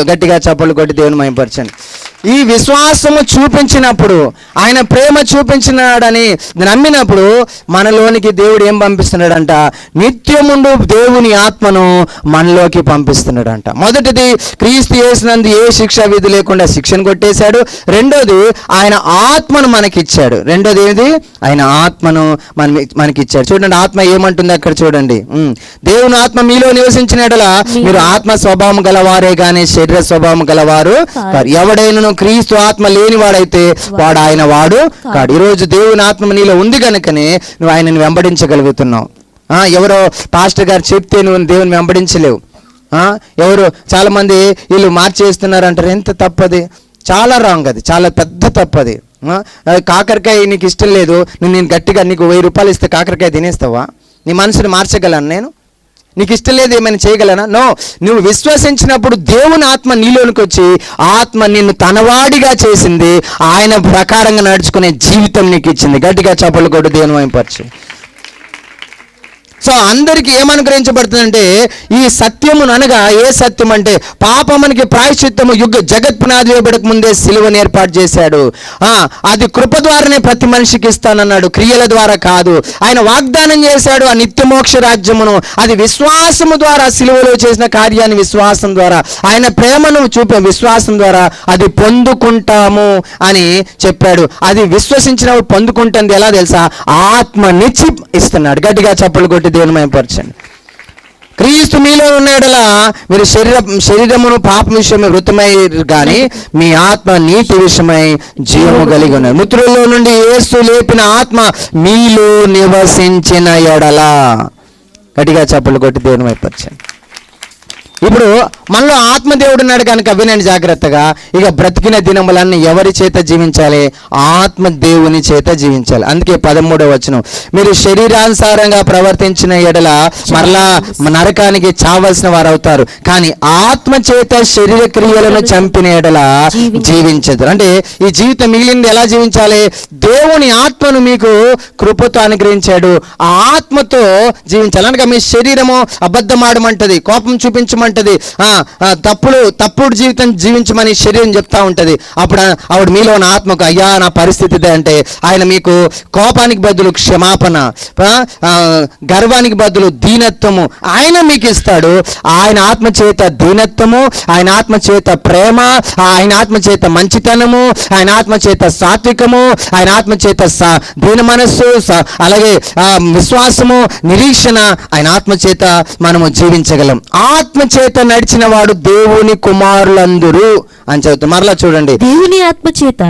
గట్టిగా చప్పలు కొట్టి దేవుని మహిమపరచండి. ఈ విశ్వాసము చూపించినప్పుడు, ఆయన ప్రేమ చూపించినాడని నమ్మినప్పుడు మనలోనికి దేవుడు ఏం పంపిస్తున్నాడంట? నిత్యముండు దేవుని ఆత్మను మనలోకి పంపిస్తున్నాడంట. మొదటిది, క్రీస్తు యేసునందు ఏ శిక్షా విధి లేకుండా శిక్షను కొట్టేశాడు. రెండోది, ఆయన ఆత్మను మనకిచ్చాడు. రెండోది ఏది? ఆయన ఆత్మను మనకిచ్చాడు. చూడండి ఆత్మ ఏమంటుంది అక్కడ చూడండి. దేవుని ఆత్మ మీలో నివసించిన యెడల మీరు ఆత్మ స్వభావం గలవారే గానీ శరీర స్వభావం గలవారు కాదు. ఎవడైనా క్రీస్తు ఆత్మ లేనివాడైతే వాడు ఆయన వాడు కాడు. ఈరోజు దేవుని ఆత్మ నీలో ఉంది కనుకనే నువ్వు ఆయనను వెంబడించగలుగుతున్నావు. ఎవరో పాస్టర్ గారు చెప్తే నువ్వు దేవుని వెంబడించలేవు. ఎవరు చాలా మంది వీళ్ళు మార్చేస్తున్నారు అంటారు. ఎంత తప్పది, చాలా రాంగ్, అది చాలా పెద్ద తప్పది. కాకరకాయ నీకు ఇష్టం లేదు, నేను గట్టిగా నీకు 1000 రూపాయలు ఇస్తే కాకరకాయ తినేస్తావా? నీ మనసుని మార్చగలను నేను? నీకు ఇష్టం లేదు ఏమైనా చేయగలనా? నో. నువ్వు విశ్వసించినప్పుడు దేవుని ఆత్మ నీలోనికి వచ్చి ఆత్మ నిన్ను తనవాడిగా చేసింది, ఆయన ప్రకారంగా నడుచుకునే జీవితం నీకు ఇచ్చింది. గట్టిగా చప్పలు కొట్టు దేవుని వైపరిచి. సో అందరికీ ఏమనుగ్రహించబడుతుందంటే ఈ సత్యమును అనగా, ఏ సత్యం అంటే పాపమునికి ప్రాయశ్చిత్తము జగత్ పునాది వేయబడక ముందే సిలువను ఏర్పాటు చేశాడు. అది కృప ద్వారానే ప్రతి మనిషికి ఇస్తానన్నాడు, క్రియల ద్వారా కాదు. ఆయన వాగ్దానం చేశాడు ఆ నిత్యమోక్ష రాజ్యమును. అది విశ్వాసము ద్వారా, సిలువలో చేసిన కార్యాన్ని విశ్వాసం ద్వారా, ఆయన ప్రేమను చూపే విశ్వాసం ద్వారా అది పొందుకుంటాము అని చెప్పాడు. అది విశ్వసించినప్పుడు పొందుకుంటుంది. ఎలా తెలుసా? ఆత్మనిచ్చి ఇస్తున్నాడు. గట్టిగా చప్పలు కొట్టి దేవుని మహిమపరచండి. క్రీస్తు మీలో ఉన్నాడలా మీరు శరీరమును పాప విషయమై మృతమై గాని మీ ఆత్మ నీతి విషయమై జీవము కలిగి ఉన్నారు. మృతులలో నుండి యేసు లేపిన ఆత్మ మీలో నివసించిన ఎడలా. గట్టిగా చప్పలు కొట్టి దేవుని మహిమపరచండి. ఇప్పుడు మనలో ఆత్మదేవుడు ఉన్నాడు కనుక వినండి జాగ్రత్తగా. ఇక బ్రతికిన దినములన్నీ ఎవరి చేత జీవించాలి? ఆత్మదేవుని చేత జీవించాలి. అందుకే 13వ వచనం, మీరు శరీరానుసారంగా ప్రవర్తించిన ఎడల మరలా నరకానికి చావలసిన వారు అవుతారు, కానీ ఆత్మ చేత శరీర క్రియలను చంపిన ఎడల జీవించదు. అంటే ఈ జీవితం మిగిలింది ఎలా జీవించాలి? దేవుని ఆత్మను మీకు కృపతో అనుగ్రహించాడు, ఆ ఆత్మతో జీవించాలి. అనగా మీ శరీరము అబద్ధం ఆడమంటది, కోపం చూపించమంటది, తప్పుడు జీవితం జీవించమని శరీరం చెప్తా ఉంటది. అప్పుడు ఆవిడ మీలో ఉన్న ఆత్మకు, అయ్యా నా పరిస్థితి ఇదే అంటే ఆయన మీకు కోపానికి బదులు క్షమాపణ, గర్వానికి బదులు దీనత్వము ఆయన మీకు ఇస్తాడు. ఆయన ఆత్మ చేత దీనత్వము, ఆయన ఆత్మ చేత ప్రేమ, ఆయన ఆత్మ చేత మంచితనము, ఆయన ఆత్మ చేత సాత్వికము, ఆయన ఆత్మ చేత దీన మనస్సు, అలాగే విశ్వాసము, నిరీక్షణ, ఆయన ఆత్మ చేత మనము జీవించగలం. ఆత్మ చేత నడిచిన వాడు దేవుని కుమారులందరూ అని చెబుతాం. మరలా చూడండి, దేవుని ఆత్మ చేత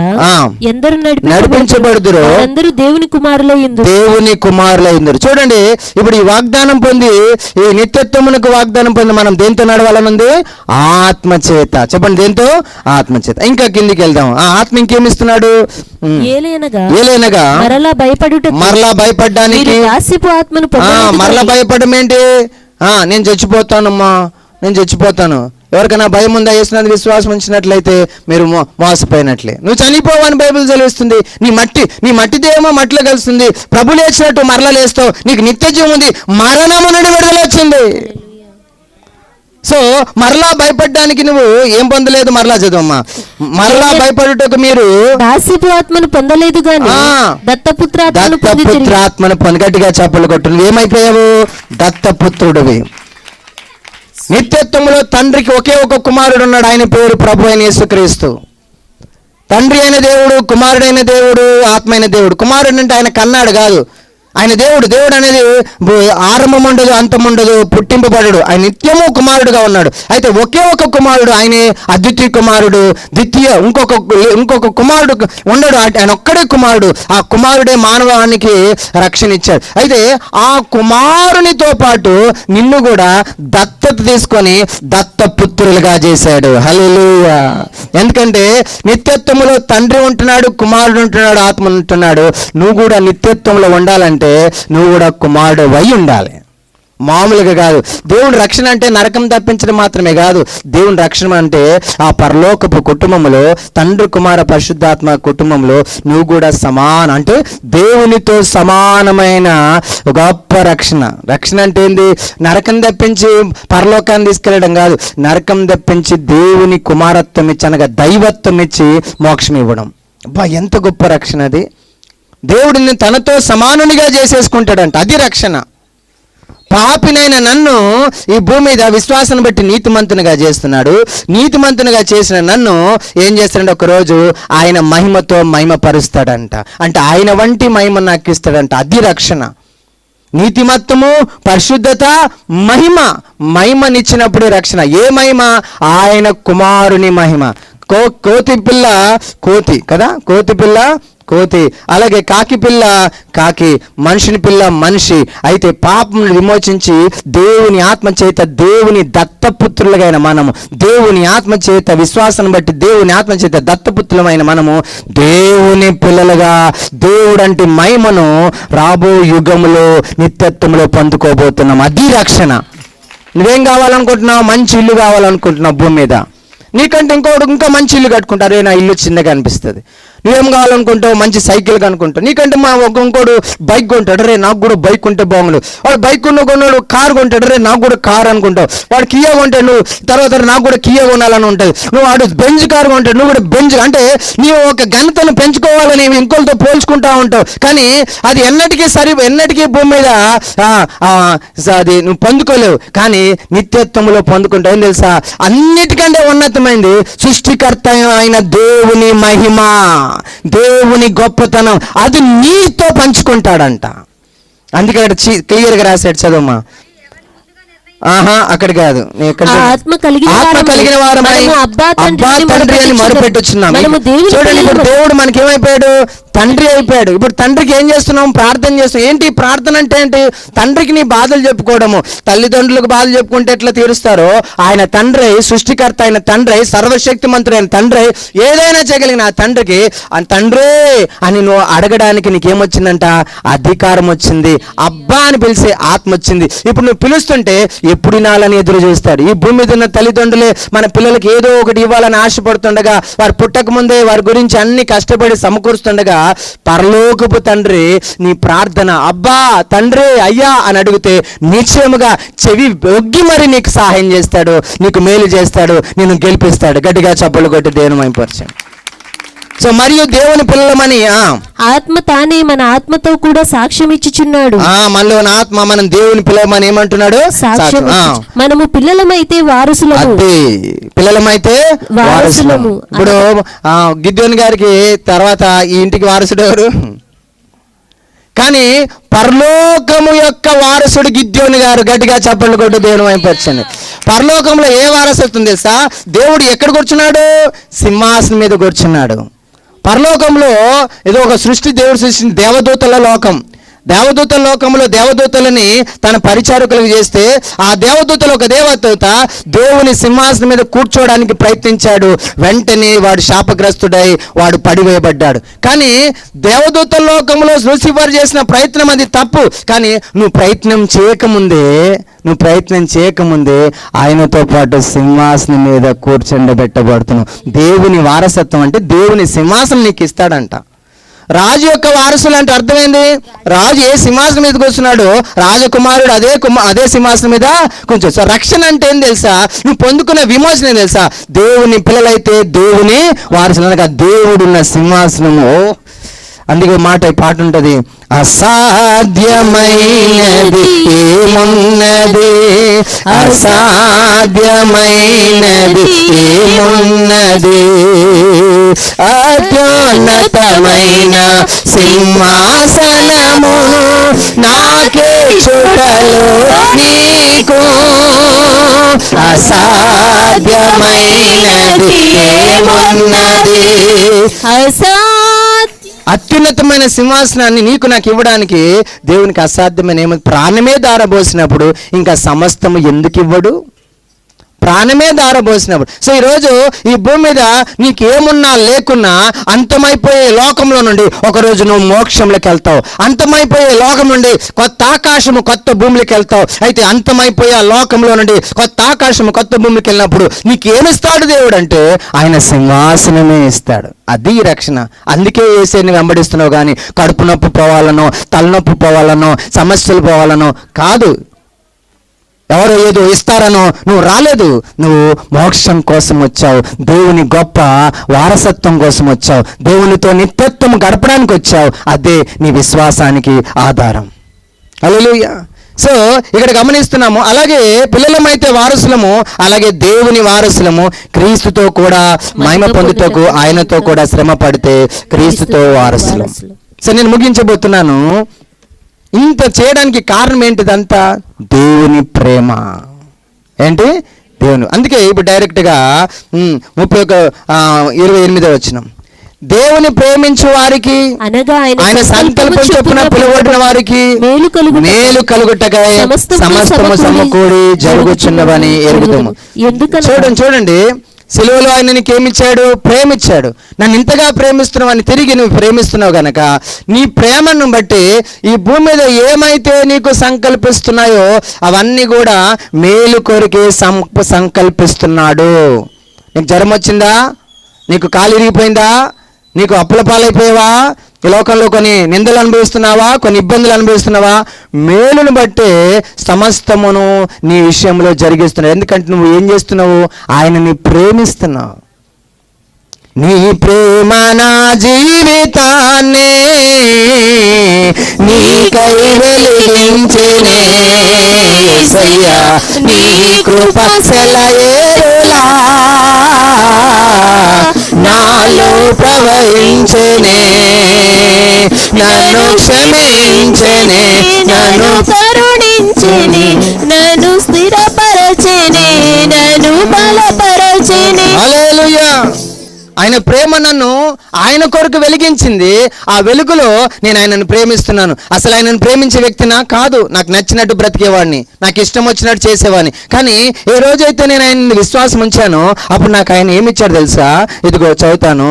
ఎందరు నడిపించబడుదురో అందరూ దేవుని కుమారులయ్యుందురు. దేవుని కుమారులయ్యుందురు. చూడండి, ఇప్పుడు ఈ వాగ్దానం పొంది, ఈ నిత్యత్వమునకు వాగ్దానం పొంది మనం దేంతో నడవాలనుంది? ఆత్మ చేత. చెప్పండి, దేంతో? ఆత్మ చేత. ఇంకా కిందికి వెళ్దాం. ఆ ఆత్మ ఇంకేమిస్తున్నాడు? ఏలైనగా మరలా భయపడ్డానికి, మరలా భయపడడం ఏంటి? నేను చచ్చిపోతానమ్మా, నేను చచ్చిపోతాను. ఎవరికైనా భయం ఉందా? యేసునందు విశ్వాసం ఉంచినట్లయితే మీరు మోసపోయినట్లే. నువ్వు చనిపోవని బైబిల్ చదివిస్తుంది. నీ మట్టి దేహమో మట్టిలో కలుస్తుంది. ప్రభు లేచినట్టు మరలా లేస్తావు. నీకు నిత్య జీవం ఉంది, మరణము నుండి విడుదల వచ్చింది. సో మరలా భయపడడానికి నువ్వు ఏం పొందలేదు? మరలా చదవమ్మా. మరలా భయపడుటకు మీరు దాస్యపు ఆత్మను పొందలేదు గాని దత్తపుత్రాత్మను పొంది. గట్టిగా చప్పలు కొట్టు. నువ్వేమైపోయావు? దత్తపుత్రుడివి. నిత్యత్వంలో తండ్రికి ఒకే ఒక కుమారుడు ఉన్నాడు, ఆయన పేరు ప్రభు అయిన యేసుక్రీస్తు. తండ్రి అయిన దేవుడు, కుమారుడైన దేవుడు, ఆత్మ అయిన దేవుడు. కుమారుడు అంటే ఆయన కన్నాడు కాదు, ఆయన దేవుడు. దేవుడు అనేది ఆరంభం ఉండదు, అంతం ఉండదు, పుట్టింపబడడు. ఆయన నిత్యము కుమారుడుగా ఉన్నాడు. అయితే ఒకే ఒక కుమారుడు, ఆయనే అద్వితీయ కుమారుడు. ఇంకొక కుమారుడు ఉండడు, ఆయన ఒక్కడే కుమారుడు. ఆ కుమారుడే మానవానికి రక్షణ ఇచ్చాడు. అయితే ఆ కుమారునితో పాటు నిన్ను కూడా దత్తత తీసుకొని దత్తపుత్రులుగా చేశాడు. హల్లెలూయా. ఎందుకంటే నిత్యత్వములో తండ్రి ఉంటున్నాడు, కుమారుడు ఉంటున్నాడు, ఆత్మ ఉంటున్నాడు. నువ్వు కూడా నిత్యత్వంలో ఉండాలంటే నువ్వు కూడా కుమారుడు అయి ఉండాలి. మామూలుగా కాదు. దేవుని రక్షణ అంటే నరకం తప్పించడం మాత్రమే కాదు. దేవుని రక్షణ అంటే ఆ పరలోకపు కుటుంబంలో తండ్రి కుమార పరిశుద్ధాత్మ కుటుంబంలో నువ్వు కూడా అంటే దేవునితో సమానమైన గొప్ప రక్షణ. రక్షణ అంటే ఏంది? నరకం తప్పించి పరలోకాన్ని తీసుకెళ్ళడం కాదు, నరకం తప్పించి దేవుని కుమారత్వం ఇచ్చి అనగా దైవత్వం ఇచ్చి మోక్షం ఇవ్వడం. అబ్బా, ఎంత గొప్ప రక్షణ అది! దేవుడిని తనతో సమానునిగా చేసేసుకుంటాడంట, అది రక్షణ. పాపినైన నన్ను ఈ భూమి మీద విశ్వాసాన్ని బట్టి నీతిమంతునిగా చేస్తున్నాడు. నీతిమంతునిగా చేసిన నన్ను ఏం చేస్తాడంటే ఒకరోజు ఆయన మహిమతో మహిమపరుస్తాడంట. అంటే ఆయన వంటి మహిమ నాకు ఇస్తాడంట, అది రక్షణ. నీతిమత్వము, పరిశుద్ధత, మహిమనిచ్చినప్పుడే రక్షణ. ఏ మహిమ? ఆయన కుమారుని మహిమ. కోతి పిల్ల కోతి కదా, కోతి పిల్ల కోతి, అలాగే కాకి పిల్ల కాకి, మనిషిని పిల్ల మనిషి. అయితే పాపం విమోచించి దేవుని ఆత్మ చేత దేవుని దత్తపుత్రులుగైన మనము, దేవుని ఆత్మ చేత విశ్వాసాన్ని బట్టి దేవుని ఆత్మ చేత దత్తపుత్రులమైన మనము దేవుని పిల్లలుగా దేవుడంటి మహిమను రాబో యుగములో నిత్యత్వంలో పొందుకోబోతున్నాం. అది రక్షణ. నువ్వేం కావాలనుకుంటున్నావు? మంచి ఇల్లు కావాలనుకుంటున్నావు భూమి మీద. నీకంటే ఇంకా మంచి ఇల్లు కట్టుకుంటారు, నా ఇల్లు చిన్నగా అనిపిస్తుంది. నువ్వేం కావాలనుకుంటావు? మంచి సైకిల్ కనుక్కుంటావు. నీకంటే ఇంకోడు బైక్ కొంటాడు, రే నాకు కూడా బైక్ ఉంటే బాగుండు. వాడు బైక్ కొన్నాడు, కారు కొంటాడు, రే నాకు కూడా కారు అనుకుంటావు. వాడు కియా కొంటాడు, నువ్వు తర్వాత నాకు కూడా కియా కొనాలని ఉంటుంది. నువ్వు వాడు బెంజ్ కారు కొంటాడు, నువ్వు కూడా బెంజ్. అంటే నీవు ఒక ఘనతను పెంచుకోవాలని ఇంకోళ్ళతో పోల్చుకుంటా ఉంటావు. కానీ అది ఎన్నటికీ భూమి మీద అది నువ్వు పొందుకోలేవు. కానీ నిత్యత్వంలో పొందుకుంటావు. ఏం తెలుసా? అన్నిటికంటే ఉన్నతమైంది సృష్టికర్త అయిన దేవుని మహిమ, దేవుని గొప్పతనం, అది నీతో పంచుకుంటాడంట. అందుకే క్లియర్గా రాశాడు, చదువుమా. అక్కడ కాదు, ఆత్మ కలిగిన వారమై అబ్బా తండ్రి అని మొరపెట్టుచున్నాం. చూడండి, ఇప్పుడు దేవుడు మనకి ఏమైపోయాడు? తండ్రి అయిపోయాడు. ఇప్పుడు తండ్రికి ఏం చేస్తున్నాం? ప్రార్థన చేస్తున్నాం. ఏంటి ప్రార్థన అంటే? ఏంటి? తండ్రికి నీ బాధలు చెప్పుకోవడము. తల్లిదండ్రులకు బాధలు చెప్పుకుంటే ఎట్లా తీరుస్తారో, ఆయన తండ్రి, సృష్టికర్త అయిన తండ్రి, సర్వశక్తిమంతుడైన తండ్రి, ఏదైనా చేయగలిగిన ఆ తండ్రికి తండ్రే అని నువ్వు అడగడానికి నీకేమొచ్చిందంట? అధికారం వచ్చింది. అబ్బా అని పిలిచే ఆత్మ వచ్చింది. ఇప్పుడు నువ్వు పిలుస్తుంటే ఎప్పుడు వినాలని ఎదురు చూస్తాడు. ఈ భూమి మీద ఉన్న తల్లిదండ్రులే మన పిల్లలకి ఏదో ఒకటి ఇవ్వాలని ఆశపడుతుండగా, వారు పుట్టక ముందే వారి గురించి అన్ని కష్టపడి సమకూరుస్తుండగా, పరలోకపు తండ్రి నీ ప్రార్థన అబ్బా తండ్రి అయ్యా అని అడిగితే నిశ్చయముగా చెవి ఒగ్గి మరి నీకు సహాయం చేస్తాడు, నీకు మేలు చేస్తాడు, నిన్ను గెలిపిస్తాడు. గట్టిగా చప్పలు కొట్టి దేవుని మహిమపరచండి. సో మరియు దేవుని పిల్లలమని ఆత్మ తానే మన ఆత్మతో కూడా సాక్ష్యం ఇచ్చుచున్నాడు. మనలో ఆత్మ మనం దేవుని పిల్లలమని ఏమంటున్నాడు? సాక్ష్యం. మనము పిల్లలమైతే వారసులము. పిల్లలమైతే వారసులము. ఇప్పుడు గిద్యోని గారికి తర్వాత ఈ ఇంటికి వారసుడు ఎవరు? కానీ పరలోకము యొక్క వారసుడు గిద్యోని గారు. గట్టిగా చప్పట్లు కొట్టు దేవుని వైపొచ్చండి. పరలోకంలో ఏ వారసత్వం తెలుసా? దేవుడు ఎక్కడ కూర్చున్నాడు? సింహాసనం మీద కూర్చున్నాడు. పరలోకంలో ఏదో ఒక సృష్టి, దేవుడు సృష్టించిన దేవదూతల లోకం. దేవదూతల లోకంలో దేవదూతలని తన పరిచారకులకు చేస్తే, ఆ దేవదూతలు ఒక దేవదూత దేవుని సింహాసనం మీద కూర్చోవడానికి ప్రయత్నించాడు. వెంటనే వాడు శాపగ్రస్తుడై వాడు పడివేయబడ్డాడు. కానీ దేవదూతల లోకంలో లూసిఫర్ చేసిన ప్రయత్నం అది తప్పు. కానీ నువ్వు ప్రయత్నం చేయకముందే ఆయనతో పాటు సింహాసనం మీద కూర్చోబెట్టబడుతున్నావు. దేవుని వారసత్వం అంటే దేవుని సింహాసనం నీకు ఇస్తాడంట. రాజు యొక్క వారసులు అంటే అర్థమైంది? రాజు ఏ సింహాసనం మీద కూర్చున్నాడు, రాజకుమారుడు అదే సింహాసనం మీద కూర్చో. సో రక్షణ అంటే ఏం తెలుసా? నువ్వు పొందుకున్న విమోచన తెలుసా? దేవుని పిల్లలైతే దేవుని వారసులు అనగా దేవుడున్న సింహాసనము. అందుకే పాట ఉంటుంది, అసాధ్యమైనది ఏమున్నది, అసాధ్యమైనది ఏమున్నది, అత్యున్నతమైన సింహాసనము నాకే చుటలు నీకు, అసాధ్యమైనది ఏమున్నది. అత్యున్నతమైన సింహాసనాన్ని నీకు నాకు ఇవ్వడానికి దేవునికి అసాధ్యమైన ఏమో. ప్రాణమే దారబోసినప్పుడు ఇంకా సమస్తము ఎందుకు ఇవ్వడు? ప్రాణమే దారబోసినప్పుడు. సో ఈరోజు ఈ భూమి మీద నీకేమున్నా లేకున్నా అంతమైపోయే లోకంలో నుండి ఒకరోజు నువ్వు మోక్షంలోకి వెళ్తావు. అంతమైపోయే లోకం నుండి కొత్త ఆకాశము కొత్త భూమిలోకి వెళ్తావు. అయితే అంతమైపోయే ఆ లోకంలో నుండి కొత్త ఆకాశము కొత్త భూమికి వెళ్ళినప్పుడు నీకేమిస్తాడు దేవుడు అంటే ఆయన సింహాసనమే ఇస్తాడు. అది రక్షణ. అందుకే యేసుని వెంబడిస్తున్నావు కానీ కడుపు నొప్పి పోవాలనో తలనొప్పి పోవాలనో సమస్యలు పోవాలనో కాదు. ఎవరు ఏదో ఇస్తారనో నువ్వు రాలేదు. నువ్వు మోక్షం కోసం వచ్చావు, దేవుని గొప్ప వారసత్వం కోసం వచ్చావు, దేవునితో నిత్యత్వం గడపడానికి వచ్చావు. అదే నీ విశ్వాసానికి ఆధారం. హల్లెలూయా. సో ఇక్కడ గమనిస్తున్నాము, అలాగే పిల్లలమైతే వారసులము, అలాగే దేవుని వారసులము, క్రీస్తుతో కూడా మహిమ పొందుటకు ఆయనతో కూడా శ్రమ పడితే క్రీస్తుతో వారసులం. సో నేను ముగించబోతున్నాను. ఇంత చేయడానికి కారణం ఏంటిదంతా? దేవుని ప్రేమ. ఏంటి? దేవుని. అందుకే ఇప్పుడు డైరెక్ట్గా 28వ వచనం, దేవుని ప్రేమించు వారికి అనగా ఆయన సంకల్పం చొప్పున పిలువబడిన వారికి మేలు కలుగుటకై సమస్తము సమకూడి జరుగుచున్నవని ఎరుగుదుము. చూడండి, సిలువలో ఆయన నీకు ఏమిచ్చాడు? ప్రేమిచ్చాడు. నన్ను ఇంతగా ప్రేమిస్తున్నావని తిరిగి నువ్వు ప్రేమిస్తున్నావు గనక నీ ప్రేమను బట్టి ఈ భూమి మీద ఏమైతే నీకు సంకల్పిస్తున్నాయో అవన్నీ కూడా మేలు కొరికే సంకల్పిస్తున్నాడు. నీకు జ్వరం వచ్చిందా? నీకు కాలు ఇరిగిపోయిందా? నీకు అప్పుల పాలైపోయావా? ఈ లోకంలో కొన్ని నిందలు అనుభవిస్తున్నావా? కొన్ని ఇబ్బందులు అనుభవిస్తున్నావా? మేలును బట్టే సమస్తమును నీ విషయంలో జరిగిస్తున్నావు. ఎందుకంటే నువ్వు ఏం చేస్తున్నావు? ఆయనని ప్రేమిస్తున్నావు. నీ ప్రేమ నా జీవితాన్నే నీకై వెలిగించెనే యేసయ్యా, నీ కృప సెలయేరులా నాలో ప్రవహించెనే, నన్ను క్షమించెనే, నన్ను కరుణించెనే, నన్ను స్థిరపరచెనే, నన్ను బలపరచెనే. హల్లెలూయా. ఆయన ప్రేమ నన్ను ఆయన కొరకు వెలిగించింది. ఆ వెలుగులో నేను ఆయనను ప్రేమిస్తున్నాను. అసలు ఆయనను ప్రేమించే వ్యక్తినా? కాదు. నాకు నచ్చినట్టు బ్రతికేవాడిని, నాకు ఇష్టం వచ్చినట్టు చేసేవాడిని. కానీ ఏ రోజైతే నేను ఆయన విశ్వాసం ఉంచానో అప్పుడు నాకు ఆయన ఏమిచ్చాడు తెలుసా? ఇదిగో చదువుతాను.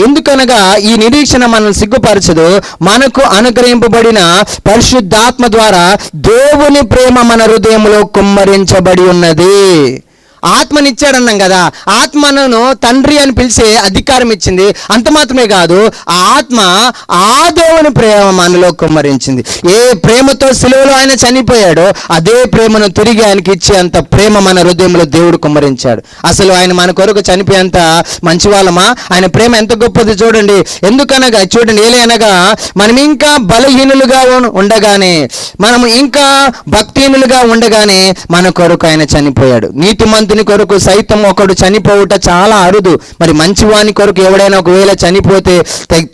ఎందుకనగా ఈ నిరీక్షణ మనల్ని సిగ్గుపరచదు, మనకు అనుగ్రహింపబడిన పరిశుద్ధాత్మ ద్వారా దేవుని ప్రేమ మన హృదయంలో కుమ్మరించబడి ఉన్నది. ఆత్మనిచ్చాడన్నాం కదా, ఆత్మను తండ్రి అని పిలిచే అధికారం ఇచ్చింది. అంత మాత్రమే కాదు, ఆ ఆత్మ ఆ దేవుని ప్రేమ మనలో కుమ్మరించింది. ఏ ప్రేమతో సిలువలో ఆయన చనిపోయాడో అదే ప్రేమను తిరిగి ఆయనకి ఇచ్చే అంత ప్రేమ మన హృదయంలో దేవుడు కుమ్మరించాడు. అసలు ఆయన మన కొరకు చనిపోయేంత మంచివాళ్ళమా? ఆయన ప్రేమ ఎంత గొప్పది చూడండి. ఎందుకనగా చూడండి, ఏలైనగా మనం ఇంకా బలహీనులుగా ఉండగానే, మనము ఇంకా భక్తిహీనులుగా ఉండగానే మన కొరకు ఆయన చనిపోయాడు. నీతిమంతుని కొరకు సైతం ఒకడు చనిపోవుట చాలా అరుదు. మరి మంచివాని కొరకు ఎవడైనా ఒకవేళ చనిపోతే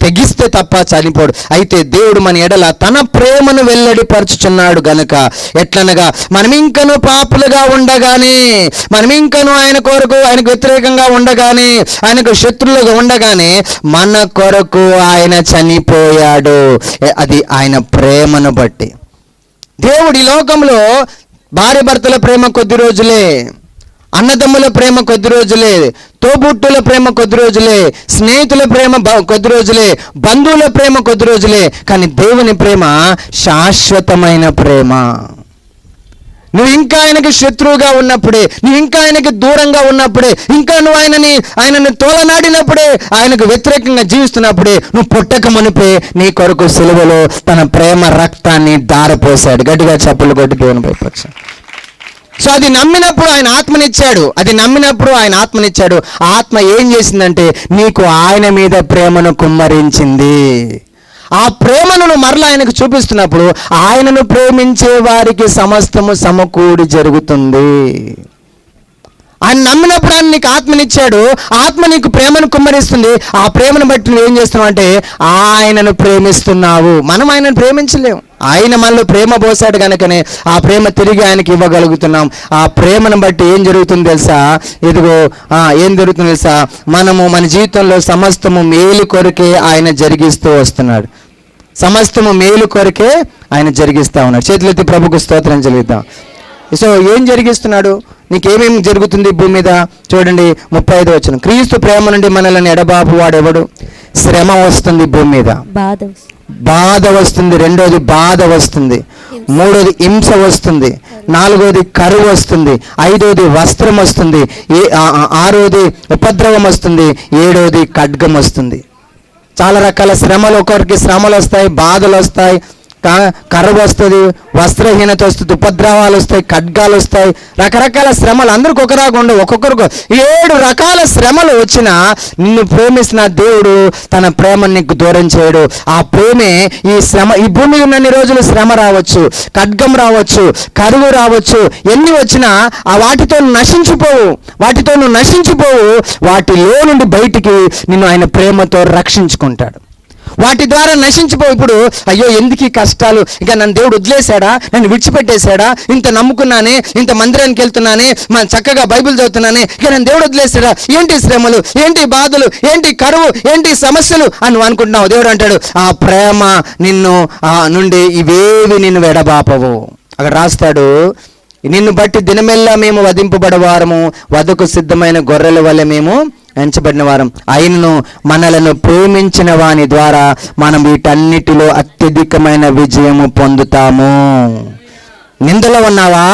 తెగిస్తే తప్ప చనిపోడు. అయితే దేవుడు మన ఎడల తన ప్రేమను వెల్లడిపరచుచున్నాడు గనుక, ఎట్లనగా మనం ఇంకను పాపులుగా ఉండగానే, మనం ఇంకను ఆయన కొరకు ఆయనకు వ్యతిరేకంగా ఉండగానే, ఆయనకు శత్రువులుగా ఉండగానే మన కొరకు ఆయన చనిపోయాడు. అది ఆయన ప్రేమను బట్టి. దేవుడు ఈ లోకంలో భార్య భర్తల ప్రేమ కొద్ది రోజులే, అన్నదమ్ముల ప్రేమ కొద్ది రోజులే, తోబుట్టుల ప్రేమ కొద్ది రోజులే, స్నేహితుల ప్రేమ కొద్ది రోజులే, బంధువుల ప్రేమ కొద్ది రోజులే. కానీ దేవుని ప్రేమ శాశ్వతమైన ప్రేమ. నువ్వు ఇంకా ఆయనకి శత్రువుగా ఉన్నప్పుడే, నువ్వు ఇంకా ఆయనకి దూరంగా ఉన్నప్పుడే, ఇంకా నువ్వు ఆయనని తోలనాడినప్పుడే, ఆయనకు వ్యతిరేకంగా జీవిస్తున్నప్పుడే, నువ్వు పుట్టక మునిపే నీ కొరకు సిలువలో తన ప్రేమ రక్తాన్ని ధారపోసాడు. గట్టిగా చప్పులు కొట్టి దేవుని భయపరచు. సో అది నమ్మినప్పుడు ఆయన ఆత్మనిచ్చాడు. అది నమ్మినప్పుడు ఆయన ఆత్మనిచ్చాడు. ఆత్మ ఏం చేసిందంటే నీకు ఆయన మీద ప్రేమను కుమ్మరించింది. ఆ ప్రేమను మరలా ఆయనకు చూపిస్తున్నప్పుడు ఆయనను ప్రేమించే వారికి సమస్తము సమకూడి జరుగుతుంది. ఆయన నమ్మినప్పుడు ఆయన నీకు ఆత్మనిచ్చాడు. ఆత్మ నీకు ప్రేమను కుమ్మరిస్తుంది. ఆ ప్రేమను బట్టి నువ్వు ఏం చేస్తున్నావు అంటే ఆయనను ప్రేమిస్తున్నావు. మనం ఆయనను ప్రేమించలేము. ఆయన మనలో ప్రేమ పోసాడు కనుకనే ఆ ప్రేమ తిరిగి ఆయనకి ఇవ్వగలుగుతున్నాం. ఆ ప్రేమను బట్టి ఏం జరుగుతుంది తెలుసా? ఇదిగో ఏం జరుగుతుంది తెలుసా? మనము మన జీవితంలో సమస్తము మేలు కొరకే ఆయన జరిగిస్తూ వస్తున్నాడు. సమస్తము మేలు కొరకే ఆయన జరిగిస్తూ ఉన్నాడు. చేతులెత్తి ప్రభుకు స్తోత్రం చెల్లిద్దాం. సో ఏం జరిగిస్తున్నాడు? నీకేమేమి జరుగుతుంది భూమి మీద? చూడండి 35 వచనం. క్రీస్తు ప్రేమ నుండి మనల్ని ఎడబాపు వాడెవడు? శ్రమ వస్తుంది భూమి మీద, బాధ వస్తుంది. రెండోది బాధ వస్తుంది, మూడోది హింస వస్తుంది, నాలుగోది కరువు వస్తుంది, ఐదోది వస్త్రం వస్తుంది, ఆరోది ఉపద్రవం వస్తుంది, ఏడోది ఖడ్గం వస్తుంది. చాలా రకాల శ్రమలు, ఒక్కొక్కరికి శ్రమలు వస్తాయి, బాధలు వస్తాయి, కరువు వస్తుంది, వస్త్రహీనత వస్తుంది, ఉపద్రవాలు వస్తాయి, ఖడ్గాలు వస్తాయి, రకరకాల శ్రమలు. అందరికి ఒకలాగా ఉండవు, ఒక్కొక్కరికి 7 రకాల శ్రమలు వచ్చినా నిన్ను ప్రేమిస్తున్న దేవుడు తన ప్రేమను నీకు దూరం చేయడు. ఆ ప్రేమే ఈ శ్రమ. ఈ భూమి ఉన్నన్ని రోజులు శ్రమ రావచ్చు, ఖడ్గం రావచ్చు, కరువు రావచ్చు, ఎన్ని వచ్చినా ఆ వాటితో నశించిపోవు, వాటితో నువ్వు నశించిపోవు. వాటిలో నుండి బయటికి నిన్ను ఆయన ప్రేమతో రక్షించుకుంటాడు. వాటి ద్వారా నశించిపోవు. ఇప్పుడు అయ్యో ఎందుకు ఈ కష్టాలు, ఇక నన్ను దేవుడు వదిలేశాడా, నన్ను విడిచిపెట్టేశాడా, ఇంత నమ్ముకున్నానే, ఇంత మందిరానికి వెళ్తున్నానే, చక్కగా బైబిల్ చదువుతున్నానే, ఇక నన్ను దేవుడు వదిలేశాడా, ఏంటి శ్రమలు, ఏంటి బాధలు, ఏంటి కరువు, ఏంటి సమస్యలు అని నువ్వు అనుకుంటున్నావు. దేవుడు అంటాడు, ఆ ప్రేమ నిన్ను నుండి ఇవేవి నిన్ను వెడబాపవు. అక్కడ రాస్తాడు, నిన్ను బట్టి దినమెల్లా మేము వధింపబడవారము, వధకు సిద్ధమైన గొర్రెల వల్ల మేము ఎంచబడిన వారం. ఆయనను మనలను ప్రేమించిన వాని ద్వారా మనం వీటన్నిటిలో అత్యధికమైన విజయము పొందుతాము. నిందలో ఉన్నావా?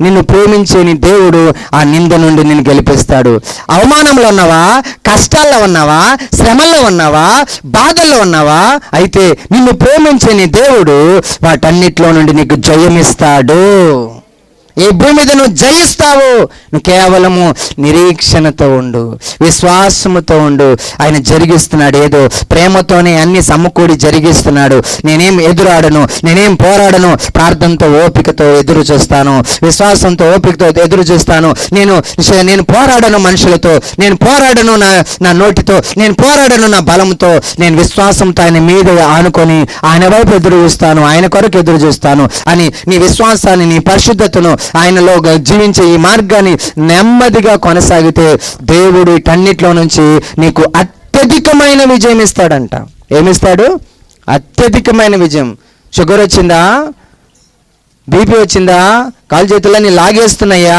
నిన్ను ప్రేమించే నీ దేవుడు ఆ నింద నుండి నిన్ను గెలిపిస్తాడు. అవమానంలో ఉన్నావా, కష్టాల్లో ఉన్నావా, శ్రమల్లో ఉన్నావా, బాధల్లో ఉన్నావా, అయితే నిన్ను ప్రేమించే నీ దేవుడు వాటన్నిటిలో నుండి నీకు జయమిస్తాడు. ఈ భూమి మీద నువ్వు జయిస్తావు. నువ్వు కేవలము నిరీక్షణతో ఉండు, విశ్వాసముతో ఉండు. ఆయన జరిగిస్తున్నాడు, ఏదో ప్రేమతోనే అన్ని సమకూడి జరిగిస్తున్నాడు. నేనేం ఎదురాడను, నేనేం పోరాడను, ప్రార్థనతో ఓపికతో ఎదురు చూస్తాను, విశ్వాసంతో ఓపికతో ఎదురు చూస్తాను. నేను పోరాడను మనుషులతో, నేను పోరాడను నా నోటితో, నేను పోరాడను నా బలంతో. నేను విశ్వాసంతో ఆయన మీద ఆనుకొని ఆయన వైపు ఎదురు చూస్తాను, ఆయన కొరకు ఎదురు చూస్తాను అని నీ విశ్వాసాన్ని, నీ పరిశుద్ధతను, ఆయనలో జీవించే ఈ మార్గాన్ని నెమ్మదిగా కొనసాగితే దేవుడు వీటన్నిటిలో నుంచి నీకు అత్యధికమైన విజయం ఇస్తాడంట. ఏమిస్తాడు? అత్యధికమైన విజయం. షుగర్ వచ్చిందా, బీపీ వచ్చిందా, కాలు చేతులన్నీ లాగేస్తున్నాయా,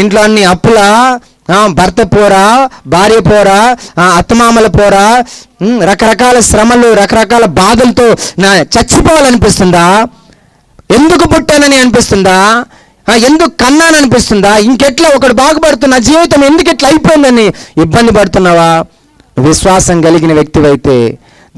ఇంట్లో అన్ని అప్పులా, భర్త పోరా, భార్య పోరా, అత్తమామల పోరా, రకరకాల శ్రమలు, రకరకాల బాధలతో చచ్చిపోవాలనిపిస్తుందా? ఎందుకు పుట్టానని అనిపిస్తుందా? ఎందుకు కన్నాను అనిపిస్తుందా? ఇంకెట్లా ఒకడు బాగుపడుతున్నా, జీవితం ఎందుకు ఇట్లా అయిపోయిందని ఇబ్బంది పడుతున్నావా? విశ్వాసం కలిగిన వ్యక్తివైతే,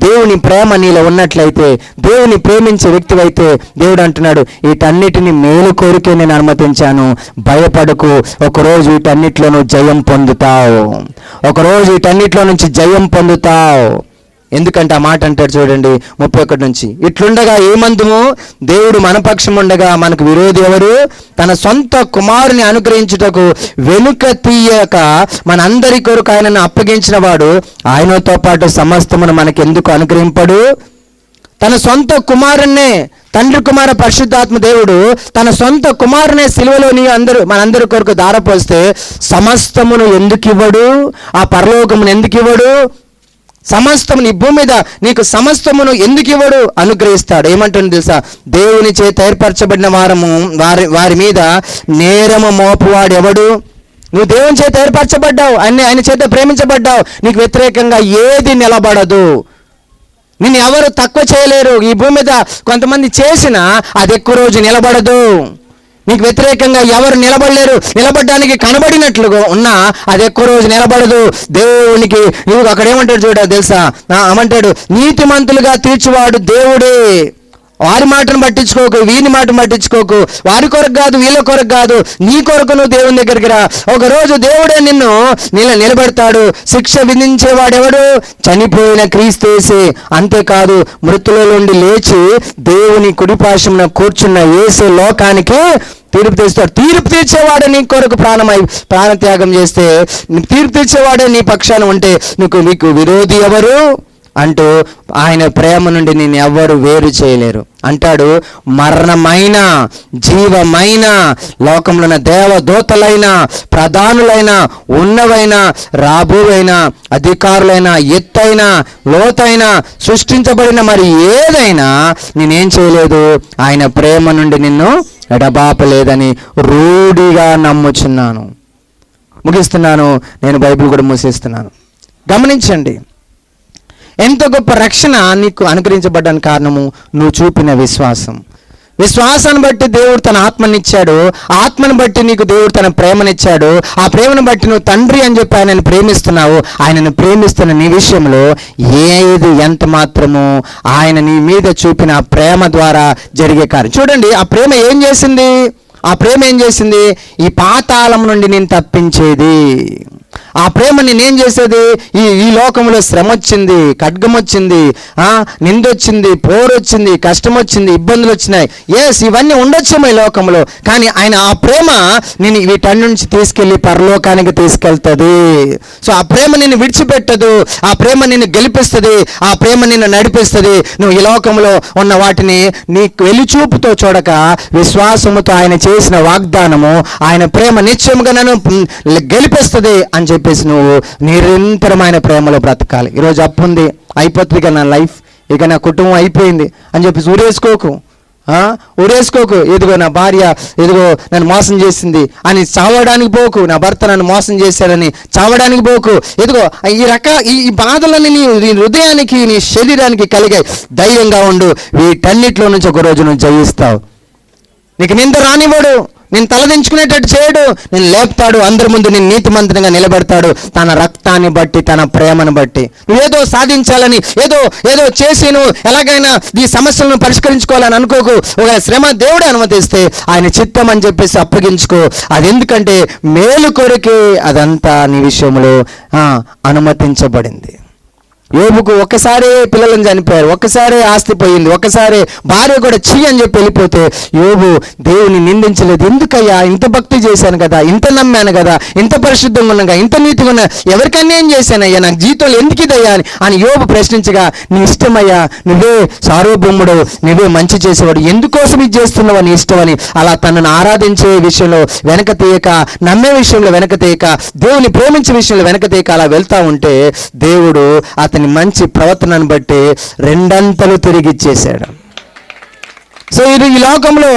దేవుని ప్రేమ నీలో ఉన్నట్లయితే, దేవుని ప్రేమించే వ్యక్తివైతే దేవుడు అంటున్నాడు, వీటన్నిటిని మేలు కోరికే నేను అనుమతించాను, భయపడకు, ఒకరోజు వీటన్నిటిలో నువ్వు జయం పొందుతావు, ఒకరోజు వీటన్నిటిలో నుంచి జయం పొందుతావు. ఎందుకంటే ఆ మాట అంటాడు చూడండి 31 నుంచి, ఇట్లుండగా ఏమందుము, దేవుడు మన పక్షం ఉండగా మనకు విరోధి ఎవరు? తన సొంత కుమారుని అనుగ్రహించుటకు వెనుక తీయక మన అందరి కొరకు ఆయనను అప్పగించిన వాడు ఆయనతో పాటు సమస్తమును మనకెందుకు అనుగ్రహింపడు? తన సొంత కుమారుణ్ణే, తండ్రి కుమార పరిశుద్ధాత్మ దేవుడు తన సొంత కుమారునే సిలువలోని మనందరి కొరకు ధారపోస్తే సమస్తమును ఎందుకు ఇవ్వడు? ఆ పరలోకమును ఎందుకు ఇవ్వడు? సమస్తమును, ఈ భూమి మీద నీకు సమస్తమును ఎందుకు ఇవ్వడు? అనుగ్రహిస్తాడు. ఏమంటుంది తెలుసా? దేవుని చేత ఏర్పరచబడిన వారి మీద నేరము మోపువాడు ఎవడు? నువ్వు దేవుని చేత ఏర్పరచబడ్డావు, ఆయన చేత ప్రేమించబడ్డావు. నీకు వ్యతిరేకంగా ఏది నిలబడదు, నిన్ను ఎవరు తక్కువ చేయలేరు. ఈ భూమి మీద కొంతమంది చేసినా అది ఎక్కువ రోజు నిలబడదు. నీకు వ్యతిరేకంగా ఎవరు నిలబడలేరు. నిలబడడానికి కనబడినట్లుగా ఉన్నా అది ఎక్కువ రోజు నిలబడదు. దేవునికి నువ్వు అక్కడ ఏమంటాడు చూడ తెలుసా? ఏమంటాడు? నీతిమంతులుగా తీర్చువాడు దేవుడే. వారి మాటను పట్టించుకోకు, వీని మాటను పట్టించుకోకు. వారి కొరకు కాదు, వీళ్ళ కొరకు కాదు, నీ కొరకు నువ్వు దేవుని దగ్గరికి రా. ఒకరోజు దేవుడే నిన్ను నిలబెడతాడు. శిక్ష విధించేవాడెవడు? చనిపోయిన క్రీస్తు. అంతేకాదు, మృతుల నుండి లేచి దేవుని కుడిపార్శ్వమున కూర్చున్న యేసు లోకానికి తీర్పు తీస్తాడు. తీర్పు తీర్చేవాడే నీ కొరకు ప్రాణత్యాగం చేస్తే, తీర్పు తీర్చేవాడే నీ పక్షాన ఉంటే నీకు విరోధి ఎవరు? అంటూ ఆయన ప్రేమ నుండి నేను ఎవ్వరు వేరు చేయలేరు అంటాడు. మరణమైన జీవమైన లోకంలో ఉన్న దేవదూతలైన ప్రధానులైన ఉన్నవైన రాబోవైన అధికారులైన ఎత్తైన లోతైన సృష్టించబడిన మరి ఏదైనా నేనేం చేయలేదు, ఆయన ప్రేమ నుండి నిన్ను ఎడబాపలేదని రూఢిగా నమ్ముచున్నాను. ముగిస్తున్నాను, నేను బైబిల్ కూడా మూసేస్తున్నాను. గమనించండి, ఎంత గొప్ప రక్షణ నీకు అనుగ్రహించబడ్డానికి కారణము నువ్వు చూపిన విశ్వాసం. విశ్వాసాన్ని బట్టి దేవుడు తన ఆత్మనిచ్చాడు, ఆత్మను బట్టి నీకు దేవుడు తన ప్రేమనిచ్చాడు. ఆ ప్రేమను బట్టి నువ్వు తండ్రి అని చెప్పి ఆయనను ప్రేమిస్తున్నావు. ఆయనను ప్రేమిస్తున్న నీ విషయంలో ఏది ఎంత మాత్రము ఆయన నీ మీద చూపిన ప్రేమ ద్వారా జరిగే కార్యం. చూడండి, ఆ ప్రేమ ఏం చేసింది? ఆ ప్రేమ ఏం చేసింది? ఈ పాతాళం నుండి నేను తప్పించేది. ఆ ప్రేమ నేనేం చేసేది? ఈ లోకంలో శ్రమ వచ్చింది, ఖడ్గం వచ్చింది, నిందొచ్చింది, పోరొచ్చింది, కష్టం వచ్చింది, ఇబ్బందులు వచ్చినాయి. ఎస్, ఇవన్నీ ఉండొచ్చేమో ఈ లోకంలో, కానీ ఆయన ఆ ప్రేమ నేను వీటన్ని నుంచి తీసుకెళ్ళి పరలోకానికి తీసుకెళ్తుంది. సో ఆ ప్రేమ నిన్ను విడిచిపెట్టదు, ఆ ప్రేమ నిన్ను గెలిపిస్తుంది, ఆ ప్రేమ నిన్ను నడిపిస్తుంది. నువ్వు ఈ లోకంలో ఉన్న వాటిని నీకు వెలుచూపుతో చూడక విశ్వాసముతో ఆయన చేసిన వాగ్దానము, ఆయన ప్రేమ నిశ్చయముగా నన్ను గెలిపిస్తుంది అని చెప్పేసి నువ్వు నిరంతరమైన ప్రేమలో బ్రతకాలి. ఈరోజు అప్పు ఉంది, అయిపోతుంది ఇక నా లైఫ్, ఇక నా కుటుంబం అయిపోయింది అని చెప్పేసి ఊరేసుకోకు. ఇదిగో నా భార్య ఇదిగో నన్ను మోసం చేసింది అని చావడానికి పోకు. నా భర్త నన్ను మోసం చేశాడని చావడానికి పోకు. ఇదిగో ఈ బాధలన్నీ నీ హృదయానికి నీ శరీరానికి కలిగాయి. ధైర్యంగా ఉండు, వీటన్నిటిలో నుంచి ఒక రోజు నువ్వు జయిస్తావు. నీకు నింద రానివ్వడు, నేను తలదించుకునేటట్టు చేయడు, నేను లేపుతాడు, అందరి ముందు నేను నీతిమంతునిగా నిలబెడతాడు. తన రక్తాన్ని బట్టి, తన ప్రేమను బట్టి. నువ్వేదో సాధించాలని ఏదో చేసి నువ్వు ఎలాగైనా ఈ సమస్యలను పరిష్కరించుకోవాలని అనుకోకు. ఒక శ్రమ దేవుడే అనుమతిస్తే ఆయన చిత్తం అని చెప్పేసి అప్పగించుకో. అది ఎందుకంటే మేలు కొరకే అదంతా నీ విషయంలో అనుమతించబడింది. యోబుకు ఒక్కసారే పిల్లలను చనిపోయారు, ఒక్కసారే ఆస్తి పోయింది, ఒక్కసారే భార్య కూడా చీ అని చెప్పి వెళ్ళిపోతే యోబు దేవుని నిందించలేదు. ఎందుకయ్యా, ఇంత భక్తి చేశాను కదా, ఇంత నమ్మాను కదా, ఇంత పరిశుద్ధంగా ఉన్నాగా, ఇంత నీతిగా ఉన్నా, ఎవరికన్నా ఏం చేశానయ్యా, నాకు జీవితంలో ఎందుకు ఇదయ్యా అని యోబు ప్రశ్నించగా, నీ ఇష్టమయ్యా, నువ్వే సార్వభౌముడు, నువ్వే మంచి చేసేవాడు, ఎందుకోసం ఇది చేస్తున్నావు నీ ఇష్టం అని అలా తనను ఆరాధించే విషయంలో వెనక తీయక, నమ్మే విషయంలో వెనక తీయక, దేవుని ప్రేమించే విషయంలో వెనక తీయక అలా వెళ్తా ఉంటే దేవుడు అతని మంచి ప్రవర్తనను బట్టి రెండంతలు తిరిగి ఇచ్చేశాడు. సో ఇది ఈ లోకంలో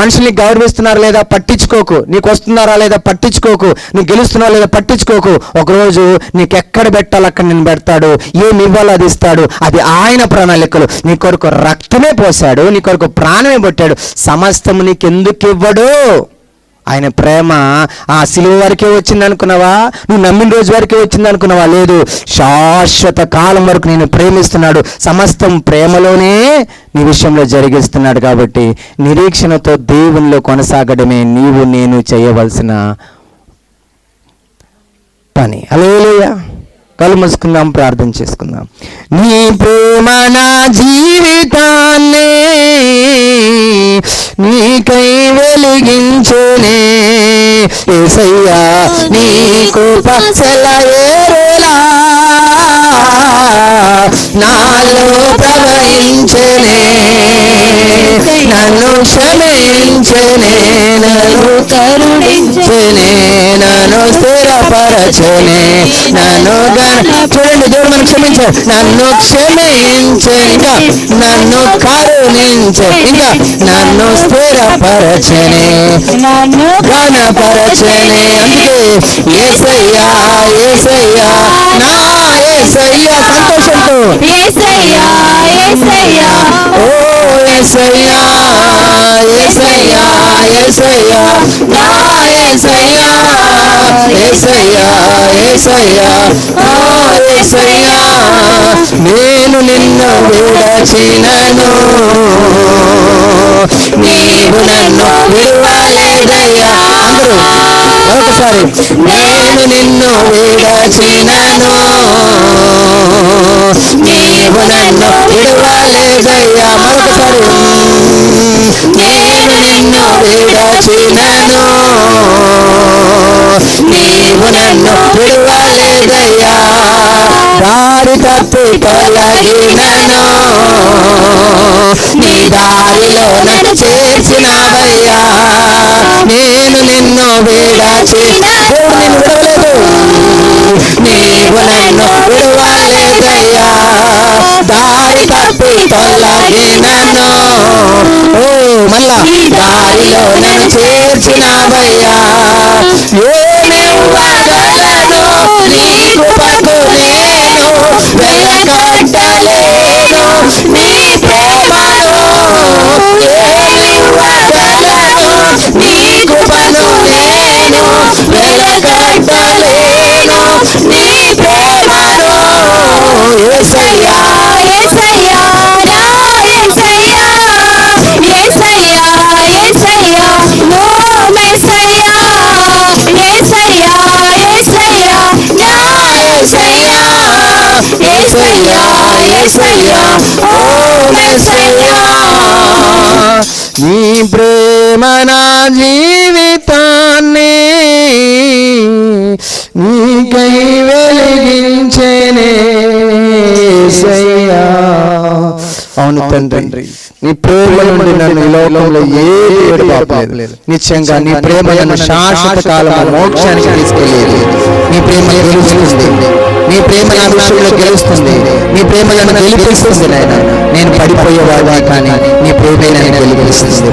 మనుషుల్ని గౌరవిస్తున్నారా లేదా పట్టించుకోకు, నీకు వస్తున్నారా లేదా పట్టించుకోకు, నువ్వు గెలుస్తున్నారా లేదా పట్టించుకోకు. ఒకరోజు నీకు ఎక్కడ పెట్టాలి అక్కడ నేను పెడతాడు, ఏమి ఇవ్వాలో అది ఇస్తాడు. అది ఆయన ప్రణాళికలు. నీ కొరకు రక్తమే పోసాడు, నీ కొరకు ప్రాణమే పెట్టాడు. సమస్తము నీకు ఎందుకు ఇవ్వడు? ఆయన ప్రేమ ఆ సిలువ వరకే వచ్చింది అనుకున్నావా? నువ్వు నమ్మిన రోజు వరకే వచ్చింది అనుకున్నావా? లేదు, శాశ్వత కాలం వరకు నేను ప్రేమిస్తున్నాడు. సమస్తం ప్రేమలోనే నీ విషయంలో జరిగిస్తున్నాడు. కాబట్టి నిరీక్షణతో దేవునిలో కొనసాగడమే నీవు నేను చేయవలసిన పని. హల్లెలూయా. కళ్ళు మూసుకుందాం, ప్రార్థన చేసుకుందాం. నీ ప్రేమ నా జీవితాన్నే నీకై వెలిగించునే యేసయ్యా, నీ కృప సెలయేరులా నాలో ప్రవహించునే, నన్ను క్షమించునే, నన్ను కరుణించునే, నన్ను స్థిరపరచునే, నన్ను చూడండి, దేవుడు మనం క్షమించాడు. నన్ను క్షమించే, ఇంకా నన్ను కరుణించే, ఇంకా నన్ను స్థిరపరచనే, నన్ను ఘనపరచనే. అందుకే యేసయ్యా, యేసయ్యా, నా యేసయ్యా, సంతోషంతో యేసయ్యా, యేసయ్యా, ఓ యేసయ్యా, యేసయ్యా, యేసయ్యా, నా యేసయ్యా, యేసయ్యా, యేసయ్యా, ఓ యేసయ్యా, నేను నిన్ను విడచినను, నీవు నన్ను విడువలేదయ్యా. అందరూ ఒకసారి, నేను నిన్ను విడచినను, నీవు నన్ను విడువలేదయ్యా. మరొకసారి, నేను నిన్ను విడచినను, నీవు నన్ను విడువలేదయ్యా. దారి తప్పి తొలగినను నీ దారిలో నన్ను చేర్చినావయ్యా. నేను నిన్ను విడచిన దేవుడు నిన్ను విడవలేదు, నీవు నన్ను విడవలేదయ్యా. దారి తప్పి తొలగినను మళ్ళా దారిలో నన్ను చేర్చినావయ్యా. ఏమివ్వగలను నీ కృపకు నేను వెలకట్టలేను నీ ప్రేమను. ఏమివ్వగలను నీ కృపను నేను వెలకట్టలేను నీ ప్రేమను. యేసయ్యా యేసయ్యా నా యేసయ్యా యేసయ్యా యేసయ్యా నో మెస్సయ్యా యేసయ్యా యేసయ్యా నా యేసయ్యా యేసయ్యా యేసయ్యా ఓ మెస్సయ్యా. నీ ప్రేమ నా జీవితాన్ని నీకై వెలిగించేనే యేసయ్యా. అవును తండ్రి, నీ ప్రేమ నుండి నన్ను ఈ లోకంలో ఏది ఎడబాపలేదు. నిశ్చయంగా నీ ప్రేమ నన్ను శాశ్వత కాలం మోక్షానికి తీసుకెళ్ళేది. నీ ప్రేమ గెలుస్తుంది, నీ ప్రేమ నా విషయంలో గెలుస్తుంది, నీ ప్రేమ నన్ను గెలిపిస్తుంది. నాయన నేను పడిపోయేవాడిని కానీ నీ ప్రేమే నన్ను గెలిపిస్తుంది.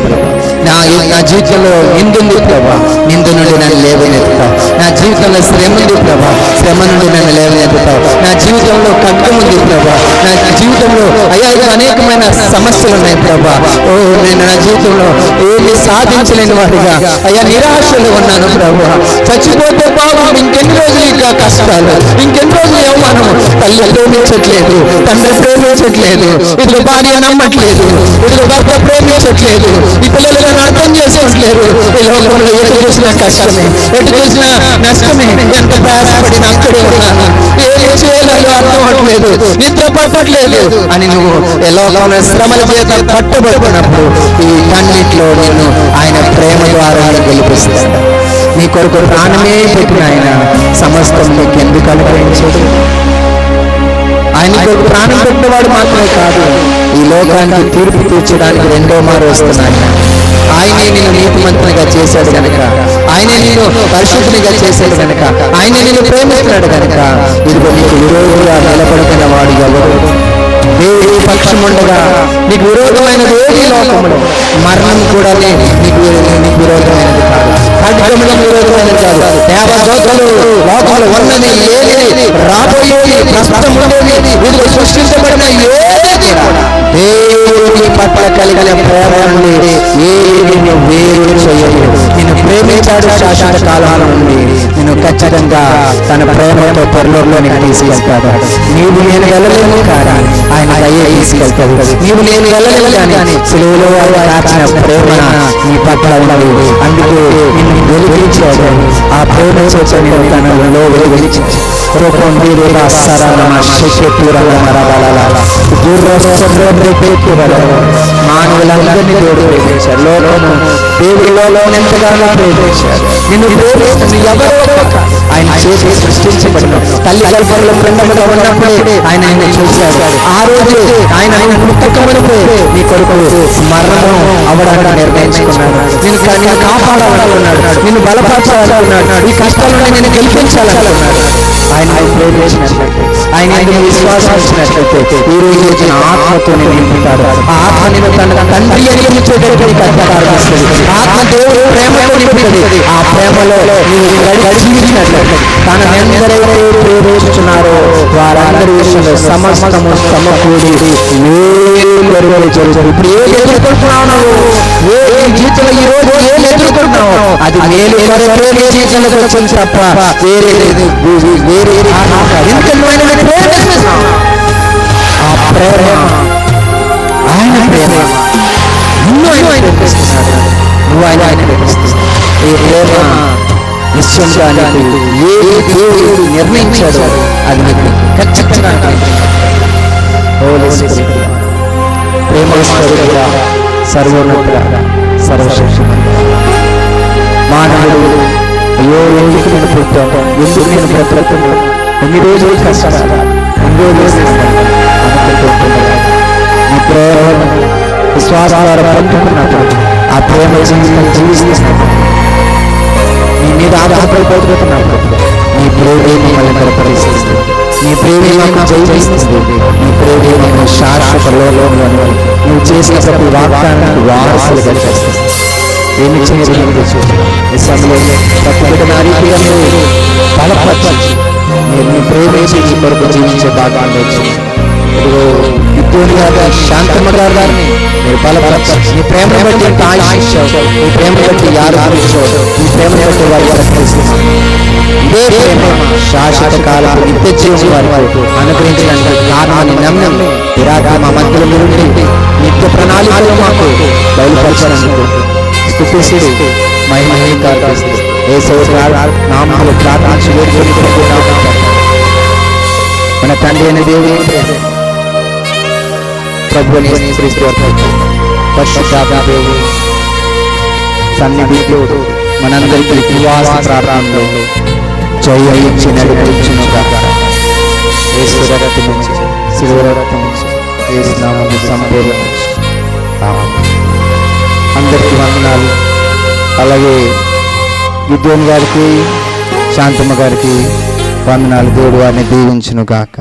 నా జీవితంలో నిందుంది ప్రభా, నిందు నుండి నన్ను లేవనెత్తుతావు. నా జీవితంలో శ్రమ ఉంది ప్రభా, శ్రమ నుండి నన్ను లేవనెత్తుతావు. నా జీవితంలో ఖడ్గం ఉంది ప్రభా, నా జీవితంలో అయ్యా అనేకమైన సమస్యలు ఉన్నాయి ప్రభా. ఓ నేను నా జీవితంలో ఏమి సాధించలేని వాడిగా అయ్యా నిరాశలో ఉన్నాను ప్రభా. చచ్చిపోతే పాపం ఇంకెన్ని రోజులు ఇంకా కష్టాలు, ఇంకెన్ని రోజులు అవమానము. తల్లి ప్రేమించట్లేదు, తండ్రి ప్రేమించట్లేదు, ఇదిగో భార్య నమ్మట్లేదు, ఇదిగో భర్త ప్రేమించట్లేదు, ఈ పిల్లలు నన్ను అర్థం చేసుకోవట్లేదు. ఈ లోకంలో ఎటు చూసినా కష్టమే, ఎటు చూసినా నష్టమే. ఎంత ప్రయాసపడినా అక్కడే ఉన్నాను, ఏం చేయాలో అర్థం అవట్లేదు, నిద్ర పట్టట్లేదు అని నువ్వు ఎలా శ్రమల చేత పట్టుబడినప్పుడు ఈ కన్నిట్లో నేను ఆయన ప్రేమ ద్వారా గెలిపిస్తాను. నీ కొరకు ప్రాణమే పెట్టిన ఆయన సమస్తం నీకు ఎందుకు అనుగ్రహించదు? ఆయన కొరకు ప్రాణం పెట్టినవాడు మాత్రమే కాదు, ఈ లోకానికి తీర్పు తీర్చడానికి రెండో మారు వస్తున్నాయి. ఆయనే నేను నీతిమంతునిగా చేశాడు కనుక, ఆయనే నేను పరిశుద్ధునిగా చేశాడు కనుక, ఆయనే నేను ప్రేమిస్తున్నాడు కనుక ఇదిగో నీకు విరోధిగా నిలబడుతున్న వాడు ఎవరు? దేవుడి పక్షం ఉండగా నీకు విరోధమైనది ఏది లోకంలో? మరణం కూడా నీకు విరోధమైనది కాదు, ఖడ్గములకు విరోధమైనది కాదు, దేవదూతలు లోకంలో ఉన్నది ఏది రాబోయేది ప్రస్తుతం ఉండేది వీళ్ళు సృష్టించబడిన ఏది కూడా దేవుడి పట్ల కలిగిన ప్రేమ నుండి ఏది వేరు చేయదు. నిన్ను ప్రేమించాడు శాశ్వత కాలం నుండి, నిన్ను ఖచ్చితంగా తన ప్రేమతో పరలోకానికి తీసుకెళ్తాడు. నీవు నేను వెళ్ళలేము కానీ ఆయన దయ తీసుకెళ్తాడు. నీవు నేను వెళ్ళలేము కానీ సిలువలో కాచిన ప్రేమ నీ పట్ల ఉన్నది. అందుకే నిన్ను వెలిగించాడు. ఆ ప్రేమ చేత నేను తనలో వెలిగించాడు. మానవులందరినీ దేవుడు ప్రేమించాడు. లోకము దేవుడిలో ఎంతగానో ప్రేమించాడు. నిన్ను ప్రేమిస్తుంది ఎవరో ఆయన చేసి సృష్టించబడిన తల్లి గర్భంలో ప్రేమగా ఉన్నప్పుడే ఆయన నిన్ను చూశాడు. ఆ రోజు ఆయన ముట్టకమునిపై నీ కొరకు మరణం అవడానికి నిర్ణయించుకున్నాడు. నిన్ను కాపాడాలనుకున్నాడు, నిన్ను బలపరచాలనుకున్నాడు, ఈ కష్టాలను నేను గెలిపించాలనుకున్నాడు. ఆయన ప్రేమించినట్లయితే, ఆయన విశ్వాసం ఇచ్చినట్లయితే ఈ రోజు వచ్చిన ఆత్మతో నేను నింపుతాడు. ఆ ఆత్మ నేను తన తండ్రి నిలిచేటటువంటి అధికారం వస్తుంది. ఆత్మ దేవుడు ప్రేమతో నింపుతుంది. ఆ ప్రేమలో నీవు జీవించినట్లయితే తన ఎందరైతే ప్రేమిస్తున్నారో వారందరి విషయంలో సమస్తము సమకూడి జరుగుతుంది. ఇప్పుడు ఏది ఎదుర్కొంటున్నావు? ఏ జీవితంలో ఈ రోజు ఏం ఎదుర్కొంటున్నావు? అది మేలు కొరకే జీవితంలోకి వచ్చింది తప్ప వేరే ఆ ప్రేమ ఆయన ప్రేమ నువ్వు ఆయన ప్రేమిస్తున్నాడు, నువ్వు ఆయన ప్రేమిస్తున్నావు. ఈ ప్రేమ నిశ్చయంగా ఏ దేవుడు నిర్ణయించాడో అది నీకు ఖచ్చితంగా ప్రేమ స్వరూపుడా, సర్వోన్నతుడా, సర్వశక్తిమంతుడా. మానవుడు అయ్యో ఎందుకు నేను పుట్టాను, ఎందుకు నేను బ్రతుకుతున్నాను, ఎన్ని రోజులు కష్టాలు, బోధిస్తున్నాడు అనుకుంటుండగా నీ ప్రేమ విశ్వాస ద్వారా పంపుకున్నప్పుడు ఆ ప్రేమ జీవితం జీవిస్తున్నప్పుడు నీ మీద ఆధారపడిపోతున్నప్పుడు నీ ప్రేమే మమ్మల్ని బలపరిస్తుంది, నీ ప్రేమే మాకు జయిస్తుంది, నీ ప్రేమే మమ్మల్ని శాశ్వత లోకంలో నువ్వు చేసిన ప్రతి వాగ్దానానికి వారసులుగా చేస్తుంది. ఏమి చేయలేదు సమయంలో ప్రతి బిడ్డను ఆ రీతిగా మీరు బలపరచి మీరు నీ ప్రేమించి నీ కొరకు జీవించే భాగాన్ని వచ్చింది. ఇదిగో గిద్యోను గారు, శాంతమ్మ గారిని మీరు బలపరచి నీ ప్రేమను బట్టి ఎంత ఆశించావు, నీ ప్రేమను బట్టి ఆరోపించావు, నీ ప్రేమను బట్టి వారి ప్రకటిస్తున్నాను. ఇదే ప్రేమ శాశ్వత కాలపు నిత్య జీవం వారికి అనుగ్రహించడానికి కారణాన్ని నమ్మి ఈ రాత్రి మా మధ్యలో మీరు నిత్య ప్రణాళికలు మాకు బయలుపరచడానికి స్తుతిస్తూ మహిమహేకారు నామములు ప్రార్థించి వేడుకుంటున్నాము. మన తండ్రి అయిన దేవుని ప్రభువుని యేసుక్రీస్తు వారి పరిశుద్ధాత్మ దేవుని సన్నిధిలో మనందరికీ ఉపవాస ప్రార్థనలో జయం ఇచ్చి నడిపించును గాక. యేసు రక్తం నుంచి, శిలువ రక్తం నుంచి, యేసు నామములో సంపూర్ణ అందరికీ వందనాలు. అలాగే గిద్యోను గారికి, శాంతమ్మ గారికి వందనాలు. దేవుడు వారిని దీవించును గాక.